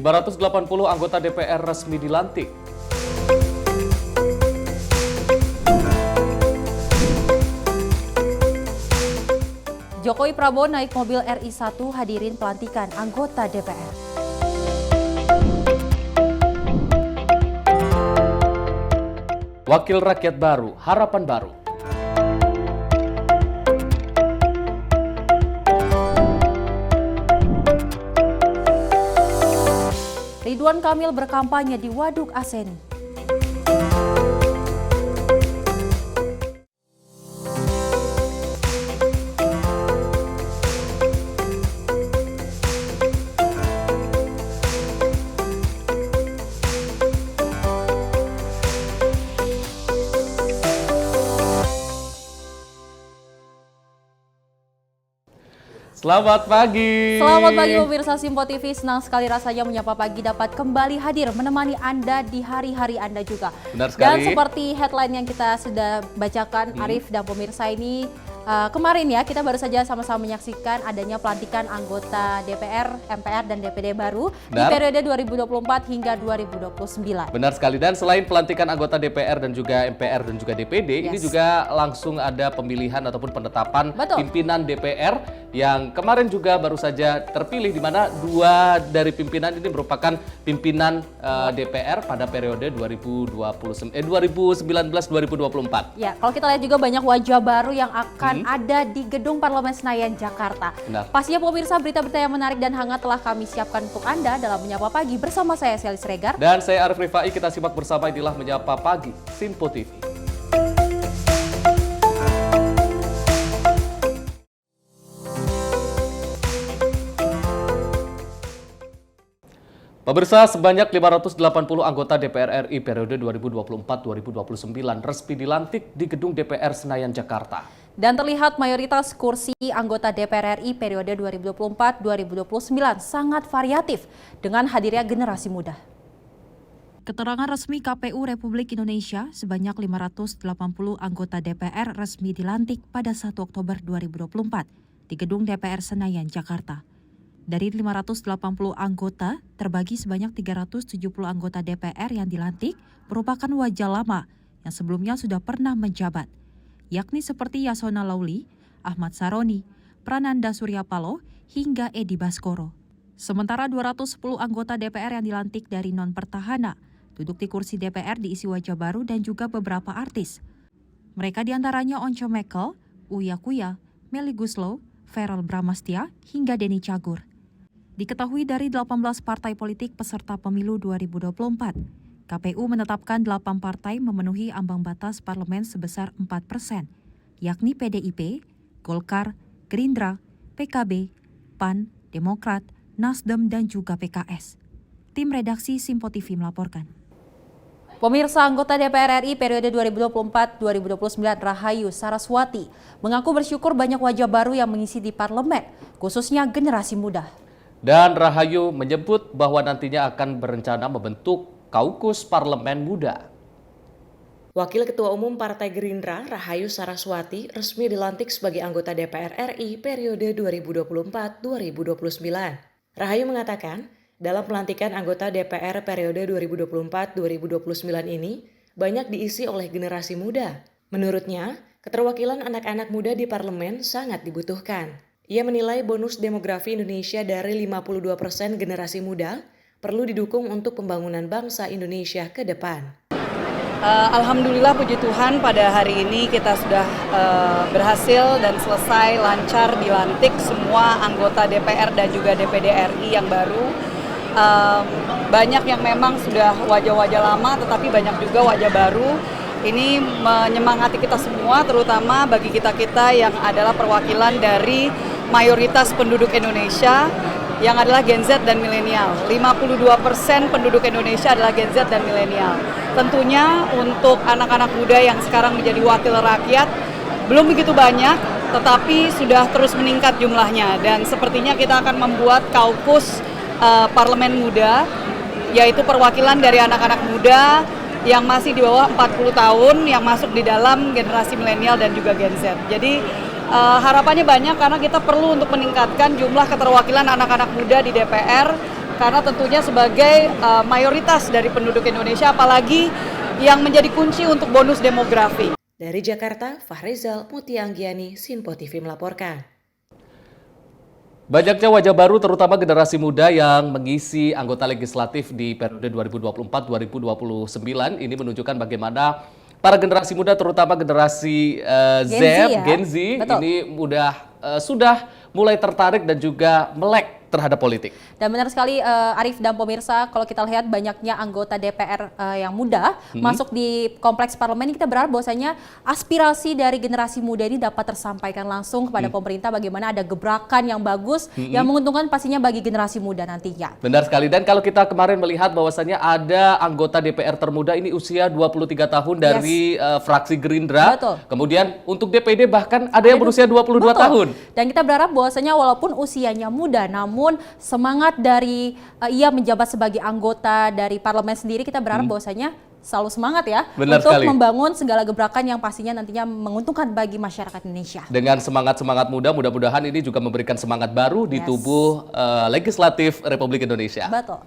580 anggota DPR resmi dilantik. Jokowi Prabowo naik mobil RI1 hadirin pelantikan anggota DPR. Wakil rakyat baru, harapan baru. Ridwan Kamil berkampanye di Waduk Aseni. Selamat pagi. Selamat pagi pemirsa Simpo TV, senang sekali rasanya menyapa pagi dapat kembali hadir menemani Anda di hari-hari Anda juga. Benar sekali. Dan seperti headline yang kita sudah bacakan, Arif dan pemirsa ini kemarin ya kita baru saja sama-sama menyaksikan adanya pelantikan anggota DPR, MPR dan DPD baru di periode 2024 hingga 2029. Benar sekali, dan selain pelantikan anggota DPR dan juga MPR dan juga DPD, ini juga langsung ada pemilihan ataupun penetapan pimpinan DPR yang kemarin juga baru saja terpilih, di mana 2 dari pimpinan ini merupakan pimpinan DPR pada periode 2019-2024. Ya, kalau kita lihat juga banyak wajah baru yang akan ada di Gedung Parlemen Senayan, Jakarta. Benar. Pastinya pemirsa, berita-berita yang menarik dan hangat telah kami siapkan untuk Anda dalam Menyapa Pagi bersama saya Selly Sregar. Dan saya Arif Rifai, kita simak bersama inilah Menyapa Pagi Simpo TV. Pemirsa, sebanyak 580 anggota DPR RI periode 2024-2029 resmi dilantik di Gedung DPR Senayan, Jakarta. Dan terlihat mayoritas kursi anggota DPR RI periode 2024-2029 sangat variatif dengan hadirnya generasi muda. Keterangan resmi KPU Republik Indonesia, sebanyak 580 anggota DPR resmi dilantik pada 1 Oktober 2024 di Gedung DPR Senayan, Jakarta. Dari 580 anggota, terbagi sebanyak 370 anggota DPR yang dilantik merupakan wajah lama yang sebelumnya sudah pernah menjabat, yakni seperti Yasona Lauli, Ahmad Saroni, Prananda Suryapalo, hingga Edi Baskoro. Sementara 210 anggota DPR yang dilantik dari non-pertahanan duduk di kursi DPR diisi wajah baru dan juga beberapa artis. Mereka diantaranya Once Mekel, Uya Kuya, Melly Guslow, Verrel Bramastya, hingga Denny Cagur. Diketahui dari 18 partai politik peserta pemilu 2024, KPU menetapkan 8 partai memenuhi ambang batas parlemen sebesar 4%, yakni PDIP, Golkar, Gerindra, PKB, PAN, Demokrat, Nasdem, dan juga PKS. Tim redaksi Simpo TV melaporkan. Pemirsa, anggota DPR RI periode 2024-2029 Rahayu Saraswati mengaku bersyukur banyak wajah baru yang mengisi di parlemen, khususnya generasi muda. Dan Rahayu menyebut bahwa nantinya akan berencana membentuk Kaukus Parlemen Muda. Wakil Ketua Umum Partai Gerindra, Rahayu Saraswati, resmi dilantik sebagai anggota DPR RI periode 2024-2029. Rahayu mengatakan, dalam pelantikan anggota DPR periode 2024-2029 ini, banyak diisi oleh generasi muda. Menurutnya, keterwakilan anak-anak muda di parlemen sangat dibutuhkan. Ia menilai bonus demografi Indonesia dari 52% generasi muda perlu didukung untuk pembangunan bangsa Indonesia ke depan. Alhamdulillah, puji Tuhan, pada hari ini kita sudah berhasil dan selesai lancar dilantik semua anggota DPR dan juga DPD RI yang baru. Banyak yang memang sudah wajah-wajah lama, tetapi banyak juga wajah baru. Ini menyemangati kita semua, terutama bagi kita-kita yang adalah perwakilan dari mayoritas penduduk Indonesia yang adalah Gen Z dan milenial. 52% penduduk Indonesia adalah Gen Z dan milenial. Tentunya untuk anak-anak muda yang sekarang menjadi wakil rakyat belum begitu banyak, tetapi sudah terus meningkat jumlahnya. Dan sepertinya kita akan membuat kaukus parlemen muda, yaitu perwakilan dari anak-anak muda yang masih di bawah 40 tahun yang masuk di dalam generasi milenial dan juga Gen Z. Jadi harapannya banyak karena kita perlu untuk meningkatkan jumlah keterwakilan anak-anak muda di DPR Karena tentunya sebagai mayoritas dari penduduk Indonesia, apalagi yang menjadi kunci untuk bonus demografi. Dari Jakarta, Fahrizal Mutianggiani, Sinpo TV melaporkan. Banyaknya wajah baru terutama generasi muda yang mengisi anggota legislatif di periode 2024-2029 ini menunjukkan bagaimana para generasi muda terutama generasi Gen Z ini sudah mulai tertarik dan juga melek terhadap politik. Dan benar sekali Arif dan pemirsa, kalau kita lihat banyaknya anggota DPR yang muda masuk di kompleks parlemen, kita berharap bahwasanya aspirasi dari generasi muda ini dapat tersampaikan langsung kepada pemerintah, bagaimana ada gebrakan yang bagus yang menguntungkan pastinya bagi generasi muda nantinya. Benar sekali, dan kalau kita kemarin melihat bahwasanya ada anggota DPR termuda ini usia 23 tahun dari fraksi Gerindra. Betul. Kemudian untuk DPD bahkan ada yang berusia 22 tahun. Dan kita berharap bahwasanya walaupun usianya muda, namun semangat dari ia menjabat sebagai anggota dari parlemen sendiri, kita berharap bahwasanya selalu semangat ya. Benar untuk sekali. membangun segala gebrakan yang pastinya nantinya menguntungkan bagi masyarakat Indonesia. Dengan semangat-semangat muda, mudah-mudahan ini juga memberikan semangat baru di tubuh legislatif Republik Indonesia. Betul.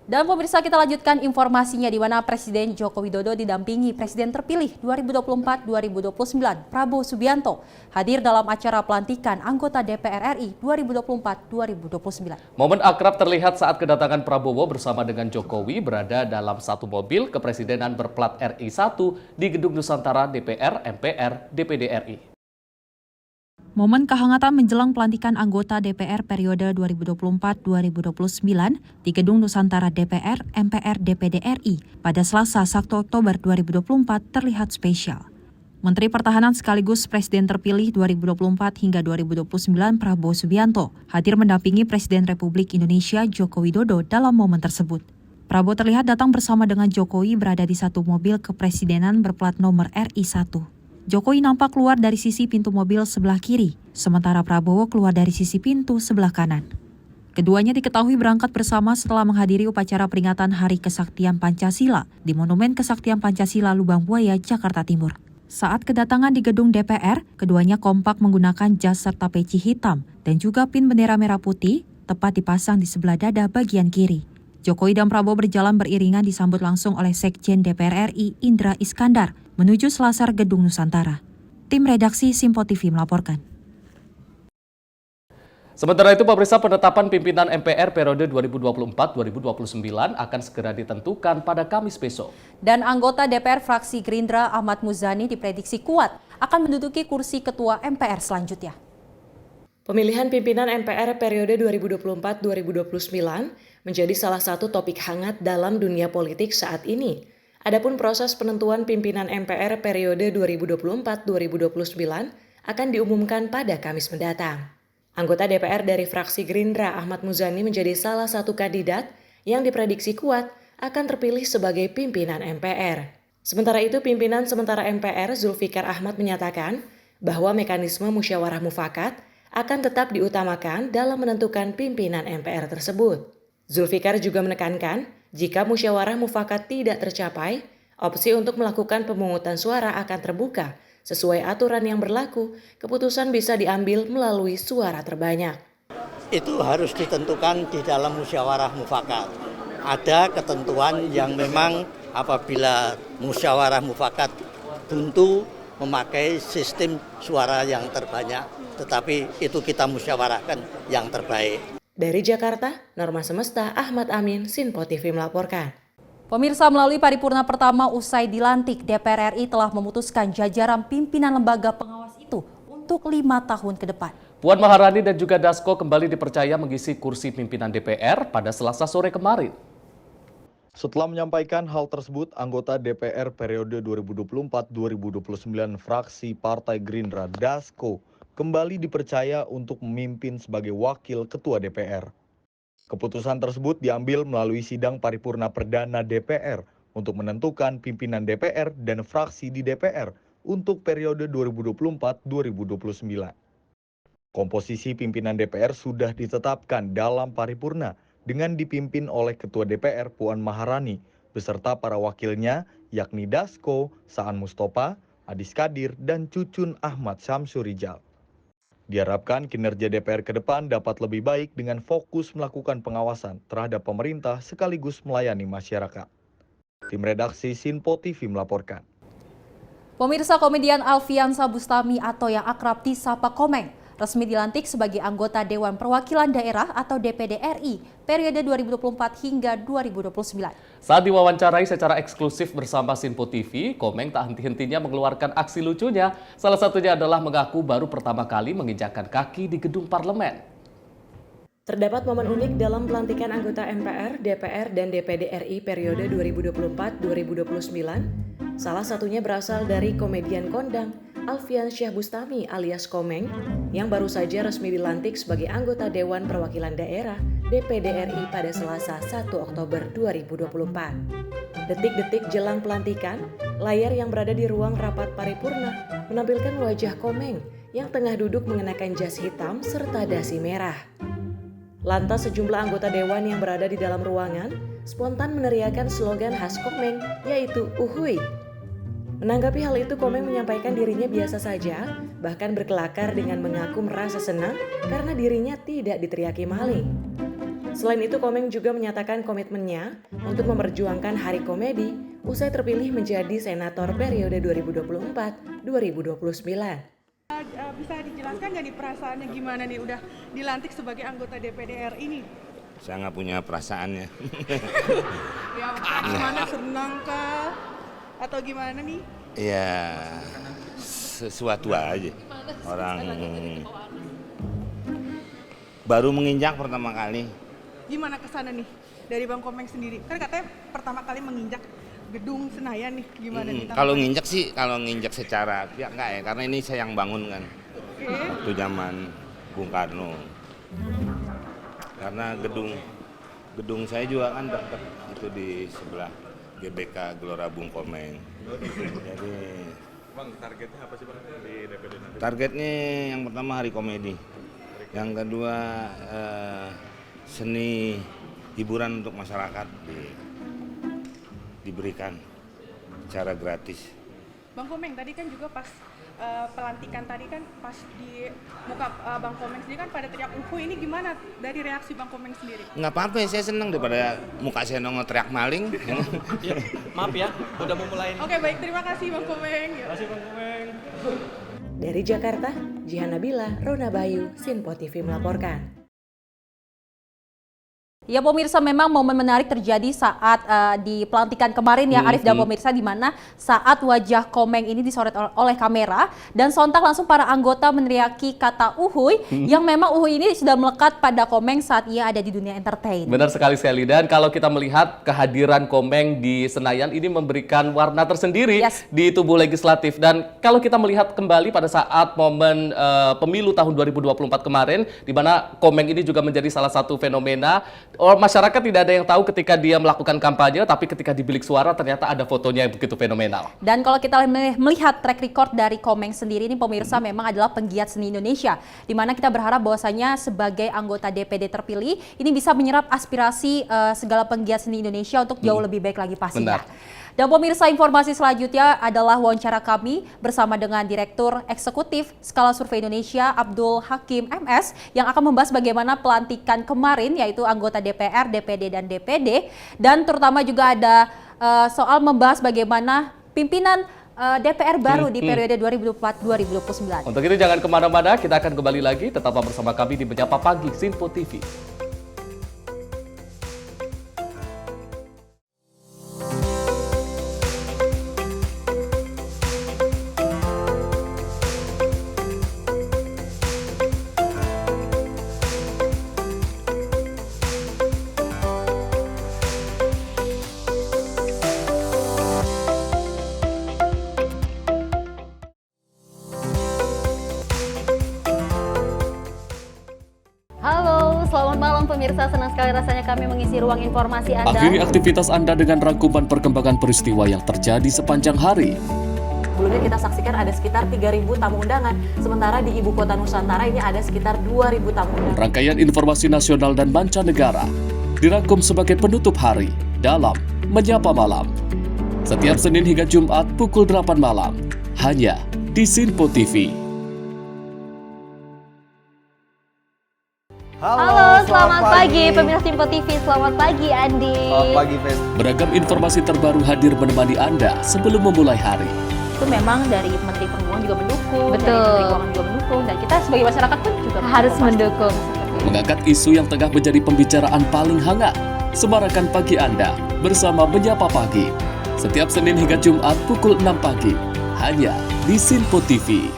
Dan pemirsa, kita lanjutkan informasinya di mana Presiden Joko Widodo didampingi Presiden terpilih 2024-2029 Prabowo Subianto hadir dalam acara pelantikan anggota DPR RI 2024-2029. Momen akrab terlihat saat kedatangan Prabowo bersama dengan Jokowi berada dalam satu mobil kepresidenan berplat RI 1 di Gedung Nusantara DPR, MPR, DPD RI. Momen kehangatan menjelang pelantikan anggota DPR periode 2024-2029 di Gedung Nusantara DPR, MPR, DPD RI pada Selasa 1 Oktober 2024 terlihat spesial. Menteri Pertahanan sekaligus Presiden terpilih 2024 hingga 2029 Prabowo Subianto hadir mendampingi Presiden Republik Indonesia Joko Widodo dalam momen tersebut. Prabowo terlihat datang bersama dengan Jokowi berada di satu mobil kepresidenan berplat nomor RI 1. Jokowi nampak keluar dari sisi pintu mobil sebelah kiri, sementara Prabowo keluar dari sisi pintu sebelah kanan. Keduanya diketahui berangkat bersama setelah menghadiri upacara peringatan Hari Kesaktian Pancasila di Monumen Kesaktian Pancasila Lubang Buaya, Jakarta Timur. Saat kedatangan di gedung DPR, keduanya kompak menggunakan jas serta peci hitam dan juga pin bendera merah putih tepat dipasang di sebelah dada bagian kiri. Jokowi dan Prabowo berjalan beriringan disambut langsung oleh Sekjen DPR RI Indra Iskandar menuju selasar Gedung Nusantara. Tim redaksi Sinpo TV melaporkan. Sementara itu, pemirsa, penetapan pimpinan MPR periode 2024-2029 akan segera ditentukan pada Kamis besok. Dan anggota DPR fraksi Gerindra Ahmad Muzani diprediksi kuat akan menduduki kursi ketua MPR selanjutnya. Pemilihan pimpinan MPR periode 2024-2029 menjadi salah satu topik hangat dalam dunia politik saat ini. Adapun proses penentuan pimpinan MPR periode 2024-2029 akan diumumkan pada Kamis mendatang. Anggota DPR dari fraksi Gerindra Ahmad Muzani menjadi salah satu kandidat yang diprediksi kuat akan terpilih sebagai pimpinan MPR. Sementara itu, pimpinan sementara MPR Zulfikar Ahmad menyatakan bahwa mekanisme musyawarah mufakat akan tetap diutamakan dalam menentukan pimpinan MPR tersebut. Zulfikar juga menekankan jika musyawarah mufakat tidak tercapai, opsi untuk melakukan pemungutan suara akan terbuka. Sesuai aturan yang berlaku, keputusan bisa diambil melalui suara terbanyak. Itu harus ditentukan di dalam musyawarah mufakat. Ada ketentuan yang memang apabila musyawarah mufakat buntu memakai sistem suara yang terbanyak, tetapi itu kita musyawarahkan yang terbaik. Dari Jakarta, Norma Semesta, Ahmad Amin, Sinpo TV melaporkan. Pemirsa, melalui paripurna pertama usai dilantik, DPR RI telah memutuskan jajaran pimpinan lembaga pengawas itu untuk 5 tahun ke depan. Puan Maharani dan juga Dasko kembali dipercaya mengisi kursi pimpinan DPR pada Selasa sore kemarin. Setelah menyampaikan hal tersebut, anggota DPR periode 2024-2029 fraksi Partai Gerindra Dasko kembali dipercaya untuk memimpin sebagai wakil ketua DPR. Keputusan tersebut diambil melalui sidang paripurna perdana DPR untuk menentukan pimpinan DPR dan fraksi di DPR untuk periode 2024-2029. Komposisi pimpinan DPR sudah ditetapkan dalam paripurna dengan dipimpin oleh Ketua DPR Puan Maharani beserta para wakilnya yakni Dasko, Saan Mustopa, Adis Kadir, dan Cucun Ahmad Syamsurijal. Diharapkan kinerja DPR ke depan dapat lebih baik dengan fokus melakukan pengawasan terhadap pemerintah sekaligus melayani masyarakat. Tim redaksi Sinpo TV melaporkan. Pemirsa, komedian Alfiansa Bustami atau yang akrab disapa Komeng resmi dilantik sebagai anggota Dewan Perwakilan Daerah atau DPD RI periode 2024 hingga 2029. Saat diwawancarai secara eksklusif bersama Sinpo TV, Komeng tak henti-hentinya mengeluarkan aksi lucunya. Salah satunya adalah mengaku baru pertama kali menginjakkan kaki di gedung parlemen. Terdapat momen unik dalam pelantikan anggota MPR, DPR, dan DPD RI periode 2024-2029. Salah satunya berasal dari komedian kondang Alfiansyah Bustami alias Komeng yang baru saja resmi dilantik sebagai anggota Dewan Perwakilan Daerah DPD RI pada Selasa 1 Oktober 2024. Detik-detik jelang pelantikan, layar yang berada di ruang rapat paripurna menampilkan wajah Komeng yang tengah duduk mengenakan jas hitam serta dasi merah. Lantas sejumlah anggota dewan yang berada di dalam ruangan spontan meneriakan slogan khas Komeng, yaitu Uhuy. Menanggapi hal itu, Komeng menyampaikan dirinya biasa saja, bahkan berkelakar dengan mengaku merasa senang karena dirinya tidak diteriaki maling. Selain itu, Komeng juga menyatakan komitmennya untuk memperjuangkan Hari Komedi usai terpilih menjadi senator periode 2024-2029. Bisa dijelaskan nggak nih perasaannya gimana nih udah dilantik sebagai anggota DPD RI ini? Saya nggak punya perasaannya. Ya gimana, senang kah? Atau gimana nih? Ya sesuatu aja. Orang baru menginjak pertama kali. Gimana kesana nih dari Bang Komeng sendiri? Kan katanya pertama kali menginjak gedung Senayan nih, gimana nih? Kalau nginjak sih, kalau nginjak secara ya enggak ya, karena ini saya yang bangun kan. Itu zaman Bung Karno. Karena gedung saya juga kan dekat itu di sebelah GBK Gelora Bung Komeng. Jadi Bang, targetnya apa sih Bang di DPD nanti? Targetnya yang pertama Hari Komedi. Yang kedua seni hiburan untuk masyarakat diberikan secara gratis. Bang Komeng, tadi kan juga pas pelantikan tadi kan pas di muka Bang Komeng sendiri kan pada teriak uhu, ini gimana dari reaksi Bang Komeng sendiri? Nggak apa-apa, saya senang daripada muka saya nongol teriak maling. Ya, maaf ya, udah mau mulai. Oke, baik, terima kasih Bang Komeng. Terima kasih Bang Komeng. Dari Jakarta, Jihan Nabila, Rona Bayu, Sinpo TV melaporkan. Ya pemirsa, memang momen menarik terjadi saat di pelantikan kemarin ya Arif dan pemirsa, di mana saat wajah Komeng ini disorot oleh kamera dan sontak langsung para anggota meneriaki kata uhuy yang memang uhuy ini sudah melekat pada Komeng saat ia ada di dunia entertain. Benar sekali dan kalau kita melihat kehadiran Komeng di Senayan ini memberikan warna tersendiri di tubuh legislatif, dan kalau kita melihat kembali pada saat momen pemilu tahun 2024 kemarin di mana Komeng ini juga menjadi salah satu fenomena. Masyarakat tidak ada yang tahu ketika dia melakukan kampanye, tapi ketika di bilik suara ternyata ada fotonya yang begitu fenomenal. Dan kalau kita melihat track record dari Komeng sendiri ini pemirsa, memang adalah penggiat seni Indonesia, di mana kita berharap bahwasanya sebagai anggota DPD terpilih ini bisa menyerap aspirasi segala penggiat seni Indonesia untuk jauh lebih baik lagi pastinya. Dan pemirsa, informasi selanjutnya adalah wawancara kami bersama dengan Direktur Eksekutif Skala Survei Indonesia Abdul Hakim MS yang akan membahas bagaimana pelantikan kemarin, yaitu anggota DPR, DPD, dan DPD, dan terutama juga ada soal membahas bagaimana pimpinan DPR baru di periode 2024-2029. Untuk itu jangan kemana-mana, kita akan kembali lagi, tetaplah bersama kami di Menyapa Pagi Sinpo TV. Selamat malam pemirsa, senang sekali rasanya kami mengisi ruang informasi Anda. Akhiri aktivitas Anda dengan rangkuman perkembangan peristiwa yang terjadi sepanjang hari. Sebelumnya kita saksikan ada sekitar 3.000 tamu undangan, sementara di Ibu Kota Nusantara ini ada sekitar 2.000 tamu undangan. Rangkaian informasi nasional dan mancanegara dirangkum sebagai penutup hari dalam Menyapa Malam. Setiap Senin hingga Jumat pukul 8 malam, hanya di Sinpo TV. Halo, selamat pagi pemirsa Simpo TV. Selamat pagi Andi. Selamat pagi, Fen. Beragam informasi terbaru hadir menemani Anda sebelum memulai hari. Itu memang dari Menteri Perhubungan juga mendukung, Betul. dari Menteri Keuangan juga mendukung, dan kita sebagai masyarakat pun juga Harus mendukung. Mengangkat isu yang tengah menjadi pembicaraan paling hangat. Semarakan pagi Anda bersama Menyapa Pagi. Setiap Senin hingga Jumat pukul 6 pagi. Hanya di Simpo TV.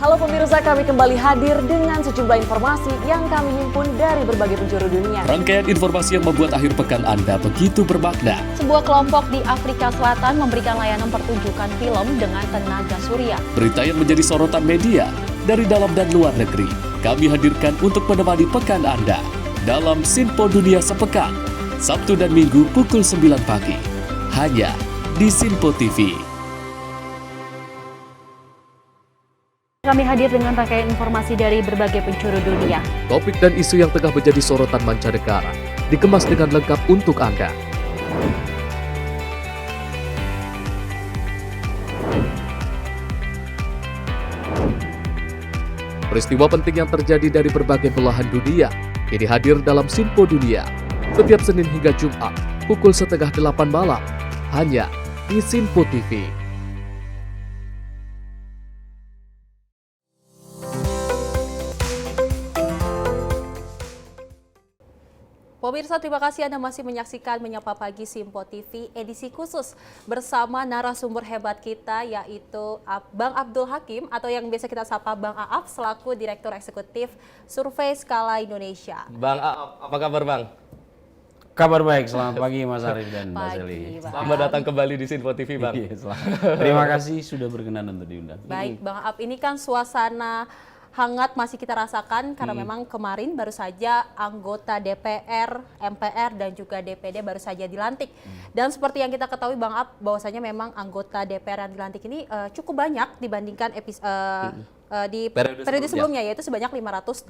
Halo pemirsa, kami kembali hadir dengan sejumlah informasi yang kami himpun dari berbagai penjuru dunia. Rangkaian informasi yang membuat akhir pekan Anda begitu bermakna. Sebuah kelompok di Afrika Selatan memberikan layanan pertunjukan film dengan tenaga surya. Berita yang menjadi sorotan media dari dalam dan luar negeri. Kami hadirkan untuk menemani pekan Anda dalam Simpo Dunia Sepekan. Sabtu dan Minggu pukul 9 pagi. Hanya di Simpo TV. Kami hadir dengan rangkaian informasi dari berbagai penjuru dunia. Topik dan isu yang tengah menjadi sorotan mancanegara dikemas dengan lengkap untuk Anda. Peristiwa penting yang terjadi dari berbagai belahan dunia kini hadir dalam Simpo Dunia setiap Senin hingga Jumat pukul 7:30 malam hanya di Simpo TV. Pemirsa, terima kasih Anda masih menyaksikan Menyapa Pagi Simpo TV edisi khusus bersama narasumber hebat kita yaitu Bang Abdul Hakim atau yang biasa kita sapa Bang Aap selaku Direktur Eksekutif Survei Skala Indonesia. Bang Aap, apa kabar Bang? Kabar baik, selamat pagi Mas Arief dan Mbak Seli. Selamat datang kembali di Simpo TV Bang. Terima kasih sudah berkenan untuk diundang. Baik Bang Aap, ini kan suasana hangat masih kita rasakan karena memang kemarin baru saja anggota DPR, MPR dan juga DPD baru saja dilantik. Dan seperti yang kita ketahui Bang Aap, bahwasanya memang anggota DPR yang dilantik ini cukup banyak dibandingkan di periode sebelumnya, yaitu sebanyak 580.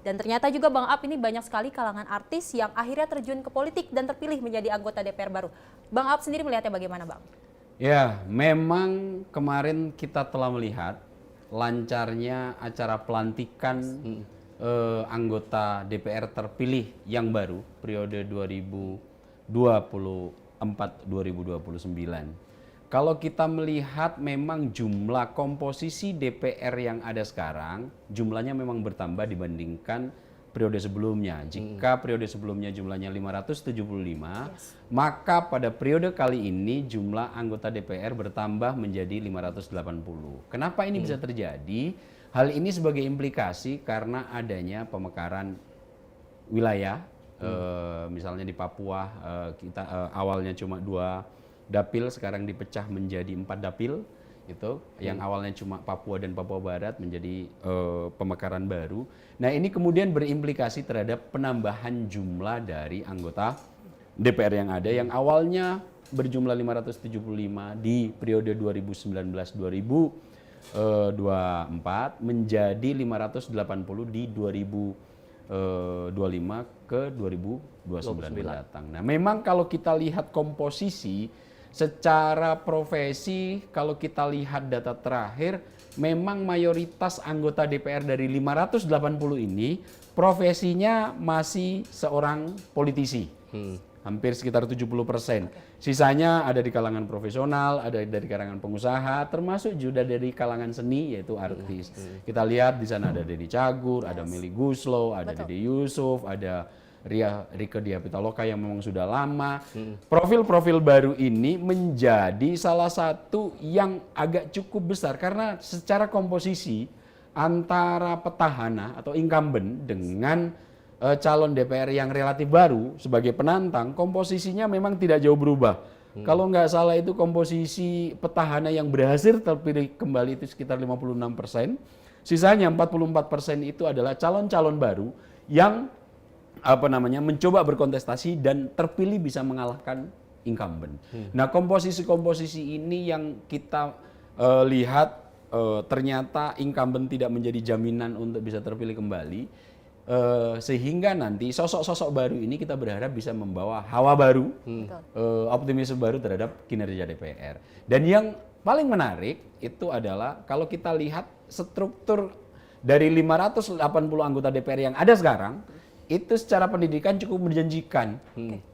Dan ternyata juga Bang Aap ini banyak sekali kalangan artis yang akhirnya terjun ke politik dan terpilih menjadi anggota DPR baru. Bang Aap sendiri melihatnya bagaimana Bang? Ya, memang kemarin kita telah melihat lancarnya acara pelantikan anggota DPR terpilih yang baru periode 2024-2029. Kalau kita melihat memang jumlah komposisi DPR yang ada sekarang jumlahnya memang bertambah dibandingkan periode sebelumnya. Jika periode sebelumnya jumlahnya 575, maka pada periode kali ini jumlah anggota DPR bertambah menjadi 580. Kenapa ini bisa terjadi? Hal ini sebagai implikasi karena adanya pemekaran wilayah. Misalnya di Papua kita awalnya cuma 2 dapil, sekarang dipecah menjadi 4 dapil. Itu yang awalnya cuma Papua dan Papua Barat menjadi pemekaran baru. Nah, ini kemudian berimplikasi terhadap penambahan jumlah dari anggota DPR yang ada yang awalnya berjumlah 575 di periode 2019-2024 menjadi 580 di 2025 ke 2029 mendatang. Nah, memang kalau kita lihat komposisi secara profesi, kalau kita lihat data terakhir, memang mayoritas anggota DPR dari 580 ini profesinya masih seorang politisi. Hampir sekitar 70%. Sisanya ada di kalangan profesional, ada dari kalangan pengusaha, termasuk juga dari kalangan seni yaitu artis. Kita lihat di sana ada Deddy Cagur, ada Melly Guslow, ada Dede Yusuf, ada Rieke Diah Pitaloka yang memang sudah lama. Profil-profil baru ini menjadi salah satu yang agak cukup besar karena secara komposisi antara petahana atau incumbent dengan calon DPR yang relatif baru sebagai penantang, komposisinya memang tidak jauh berubah. Kalau nggak salah itu komposisi petahana yang berhasil terpilih kembali itu sekitar 56%. Sisanya 44% itu adalah calon-calon baru yang mencoba berkontestasi dan terpilih bisa mengalahkan incumbent. Nah, komposisi-komposisi ini yang kita lihat ternyata incumbent tidak menjadi jaminan untuk bisa terpilih kembali, sehingga nanti sosok-sosok baru ini kita berharap bisa membawa hawa baru, optimisme baru terhadap kinerja DPR. Dan yang paling menarik itu adalah kalau kita lihat struktur dari 580 anggota DPR yang ada sekarang, itu secara pendidikan cukup menjanjikan.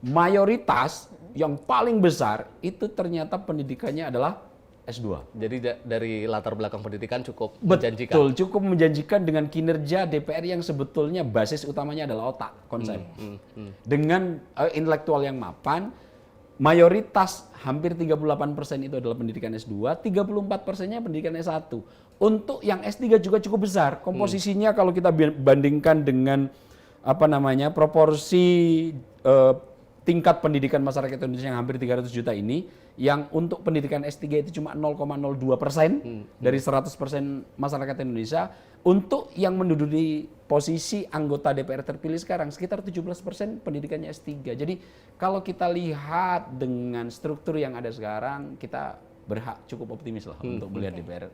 Mayoritas yang paling besar itu ternyata pendidikannya adalah S2. Jadi dari latar belakang pendidikan cukup menjanjikan. Betul, cukup menjanjikan dengan kinerja DPR yang sebetulnya basis utamanya adalah otak, konsep. Dengan intelektual yang mapan, mayoritas hampir 38% itu adalah pendidikan S2, 34%-nya pendidikan S1. Untuk yang S3 juga cukup besar. Komposisinya kalau kita bandingkan dengan proporsi tingkat pendidikan masyarakat Indonesia yang hampir 300 juta ini, yang untuk pendidikan S3 itu cuma 0,02% dari 100% masyarakat Indonesia. Untuk yang menduduki posisi anggota DPR terpilih sekarang sekitar 17% pendidikannya S3. Jadi kalau kita lihat dengan struktur yang ada sekarang, kita berhak cukup optimis lah untuk melihat DPR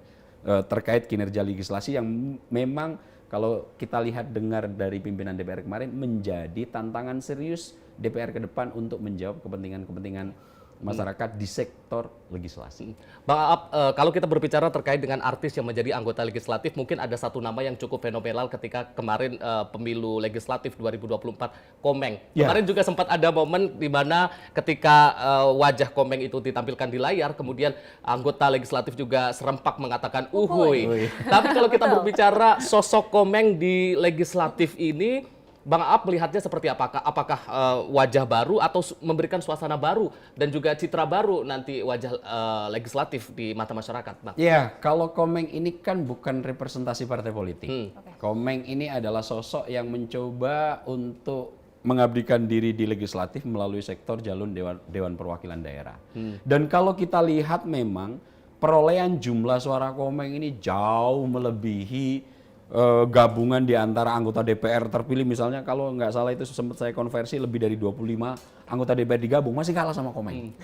terkait kinerja legislasi yang memang kalau kita lihat dengar dari pimpinan DPR kemarin menjadi tantangan serius DPR ke depan untuk menjawab kepentingan-kepentingan masyarakat di sektor legislasi. Bang Aap, kalau kita berbicara terkait dengan artis yang menjadi anggota legislatif, mungkin ada satu nama yang cukup fenomenal ketika kemarin pemilu legislatif 2024, Komeng. Kemarin juga sempat ada momen di mana ketika wajah Komeng itu ditampilkan di layar, kemudian anggota legislatif juga serempak mengatakan uhuy. Tapi kalau kita berbicara sosok Komeng di legislatif ini, Bang Aap melihatnya seperti apakah? Apakah wajah baru atau memberikan suasana baru dan juga citra baru nanti wajah legislatif di mata masyarakat, Bang? Ya, kalau Komeng ini kan bukan representasi partai politik. Komeng ini adalah sosok yang mencoba untuk mengabdikan diri di legislatif melalui sektor jalur Dewan Perwakilan Daerah. Dan kalau kita lihat memang perolehan jumlah suara Komeng ini jauh melebihi gabungan di antara anggota DPR terpilih, misalnya kalau nggak salah itu sempat saya konversi lebih dari 25 anggota DPR digabung, masih kalah sama Komeng.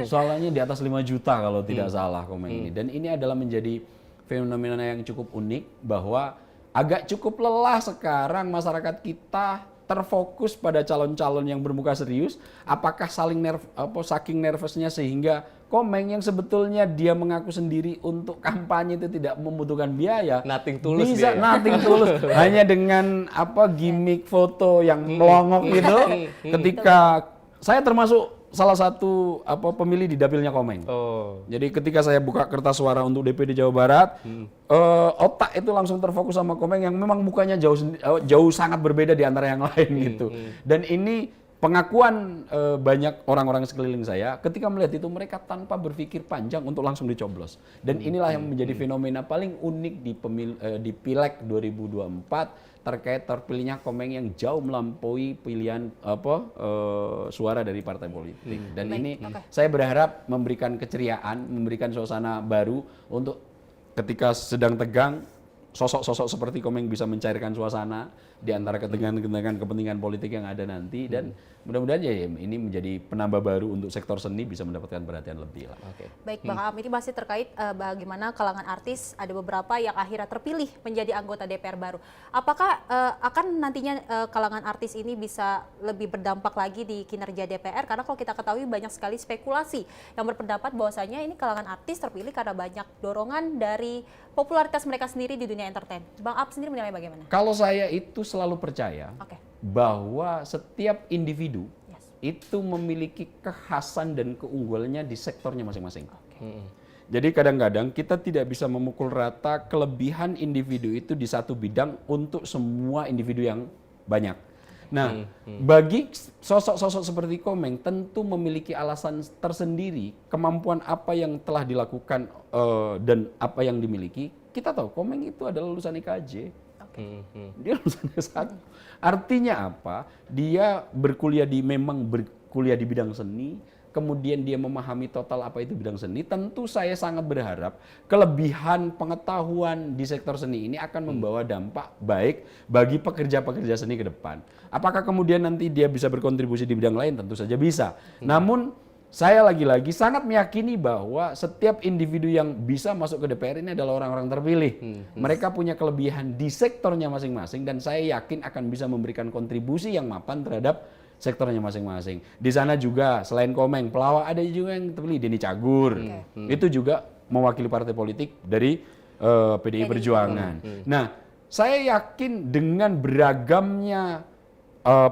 Soalnya di atas 5 juta kalau tidak salah Komeng ini. Dan ini adalah menjadi fenomena yang cukup unik bahwa agak cukup lelah sekarang masyarakat kita terfokus pada calon-calon yang bermuka serius. Apakah saking nervousnya sehingga Komeng yang sebetulnya dia mengaku sendiri untuk kampanye itu tidak membutuhkan biaya, nothing tulus bisa dia, nothing tulus hanya dengan gimmick foto yang melongok gitu. Ketika saya termasuk salah satu pemilih di dapilnya Komeng. Jadi ketika saya buka kertas suara untuk DPD Jawa Barat, otak itu langsung terfokus sama Komeng yang memang mukanya jauh sangat berbeda di antara yang lain gitu. Dan ini pengakuan banyak orang-orang sekeliling saya ketika melihat itu, mereka tanpa berpikir panjang untuk langsung dicoblos. Dan inilah yang menjadi fenomena paling unik di Pileg 2024 terkait terpilihnya Komeng yang jauh melampaui pilihan suara dari partai politik. Dan ini saya berharap memberikan keceriaan, memberikan suasana baru untuk ketika sedang tegang, sosok-sosok seperti Komeng bisa mencairkan suasana di antara ketegangan-ketegangan kepentingan politik yang ada nanti. Dan mudah-mudahan ya ini menjadi penambah baru untuk sektor seni bisa mendapatkan perhatian lebih lah. Baik, Bang Aap, ini masih terkait bagaimana kalangan artis ada beberapa yang akhirnya terpilih menjadi anggota DPR baru. Apakah akan nantinya kalangan artis ini bisa lebih berdampak lagi di kinerja DPR? Karena kalau kita ketahui banyak sekali spekulasi yang berpendapat bahwasanya ini kalangan artis terpilih karena banyak dorongan dari popularitas mereka sendiri di dunia entertain. Bang Aap sendiri menilai bagaimana? Kalau saya itu selalu percaya bahwa setiap individu itu memiliki kekhasan dan keunggulannya di sektornya masing-masing. Jadi kadang-kadang kita tidak bisa memukul rata kelebihan individu itu di satu bidang untuk semua individu yang banyak. Nah, bagi sosok-sosok seperti Komeng tentu memiliki alasan tersendiri, kemampuan apa yang telah dilakukan dan apa yang dimiliki. Kita tahu Komeng itu adalah lulusan IKJ. Dia lulusan S1. Artinya apa? Dia memang berkuliah di bidang seni, kemudian dia memahami total apa itu bidang seni. Tentu saya sangat berharap kelebihan pengetahuan di sektor seni ini akan membawa dampak baik bagi pekerja-pekerja seni ke depan. Apakah kemudian nanti dia bisa berkontribusi di bidang lain? Tentu saja bisa. Namun saya lagi-lagi sangat meyakini bahwa setiap individu yang bisa masuk ke DPR ini adalah orang-orang terpilih. Mereka punya kelebihan di sektornya masing-masing dan saya yakin akan bisa memberikan kontribusi yang mapan terhadap sektornya masing-masing. Di sana juga selain Komeng, pelawak ada juga yang terpilih, Denny Cagur. Itu juga mewakili partai politik dari PDI Perjuangan. Nah, saya yakin dengan beragamnya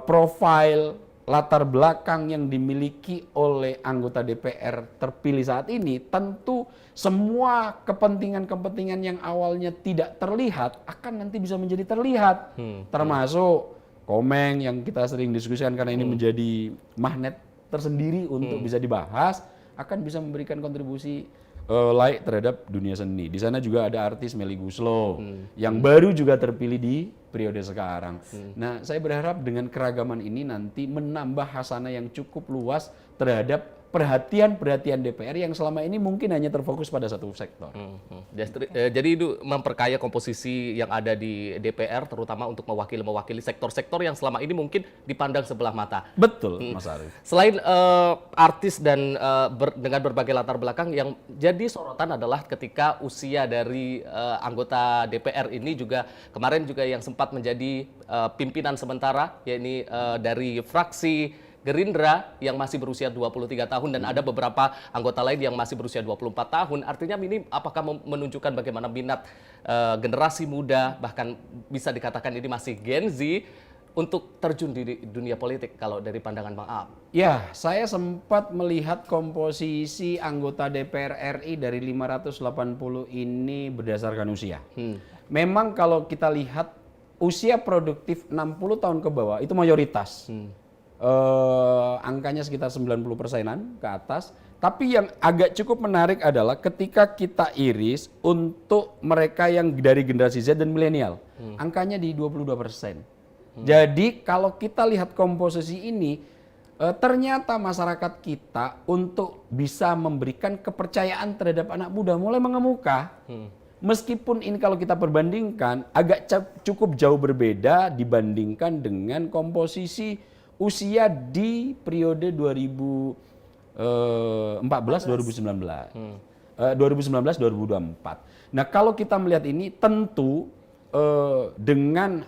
profil latar belakang yang dimiliki oleh anggota DPR terpilih saat ini, tentu semua kepentingan-kepentingan yang awalnya tidak terlihat akan nanti bisa menjadi terlihat. Termasuk Komeng yang kita sering diskusikan karena ini menjadi magnet tersendiri untuk bisa dibahas, akan bisa memberikan kontribusi layak terhadap dunia seni. Di sana juga ada artis Melly Goeslaw yang baru juga terpilih di periode sekarang. Nah, saya berharap dengan keragaman ini nanti menambah hasanah yang cukup luas terhadap perhatian DPR yang selama ini mungkin hanya terfokus pada satu sektor. Jadi itu memperkaya komposisi yang ada di DPR, terutama untuk mewakili sektor-sektor yang selama ini mungkin dipandang sebelah mata. Betul, Mas Arief. Selain artis dan dengan berbagai latar belakang, yang jadi sorotan adalah ketika usia dari anggota DPR ini juga kemarin juga yang sempat menjadi pimpinan sementara, yakni dari fraksi Gerindra yang masih berusia 23 tahun dan ada beberapa anggota lain yang masih berusia 24 tahun. Artinya ini apakah menunjukkan bagaimana minat generasi muda, bahkan bisa dikatakan ini masih Gen Z, untuk terjun di dunia politik kalau dari pandangan Bang Aap? Ya, saya sempat melihat komposisi anggota DPR RI dari 580 ini berdasarkan usia. Memang kalau kita lihat usia produktif 60 tahun ke bawah itu mayoritas. Angkanya sekitar 90%-an ke atas. Tapi yang agak cukup menarik adalah ketika kita iris untuk mereka yang dari generasi Z dan milenial, angkanya di 22%. Jadi kalau kita lihat komposisi ini, ternyata masyarakat kita untuk bisa memberikan kepercayaan terhadap anak muda mulai mengemuka. Meskipun ini kalau kita perbandingkan agak cukup jauh berbeda dibandingkan dengan komposisi usia di periode 2014-2019. Nah, kalau kita melihat ini tentu dengan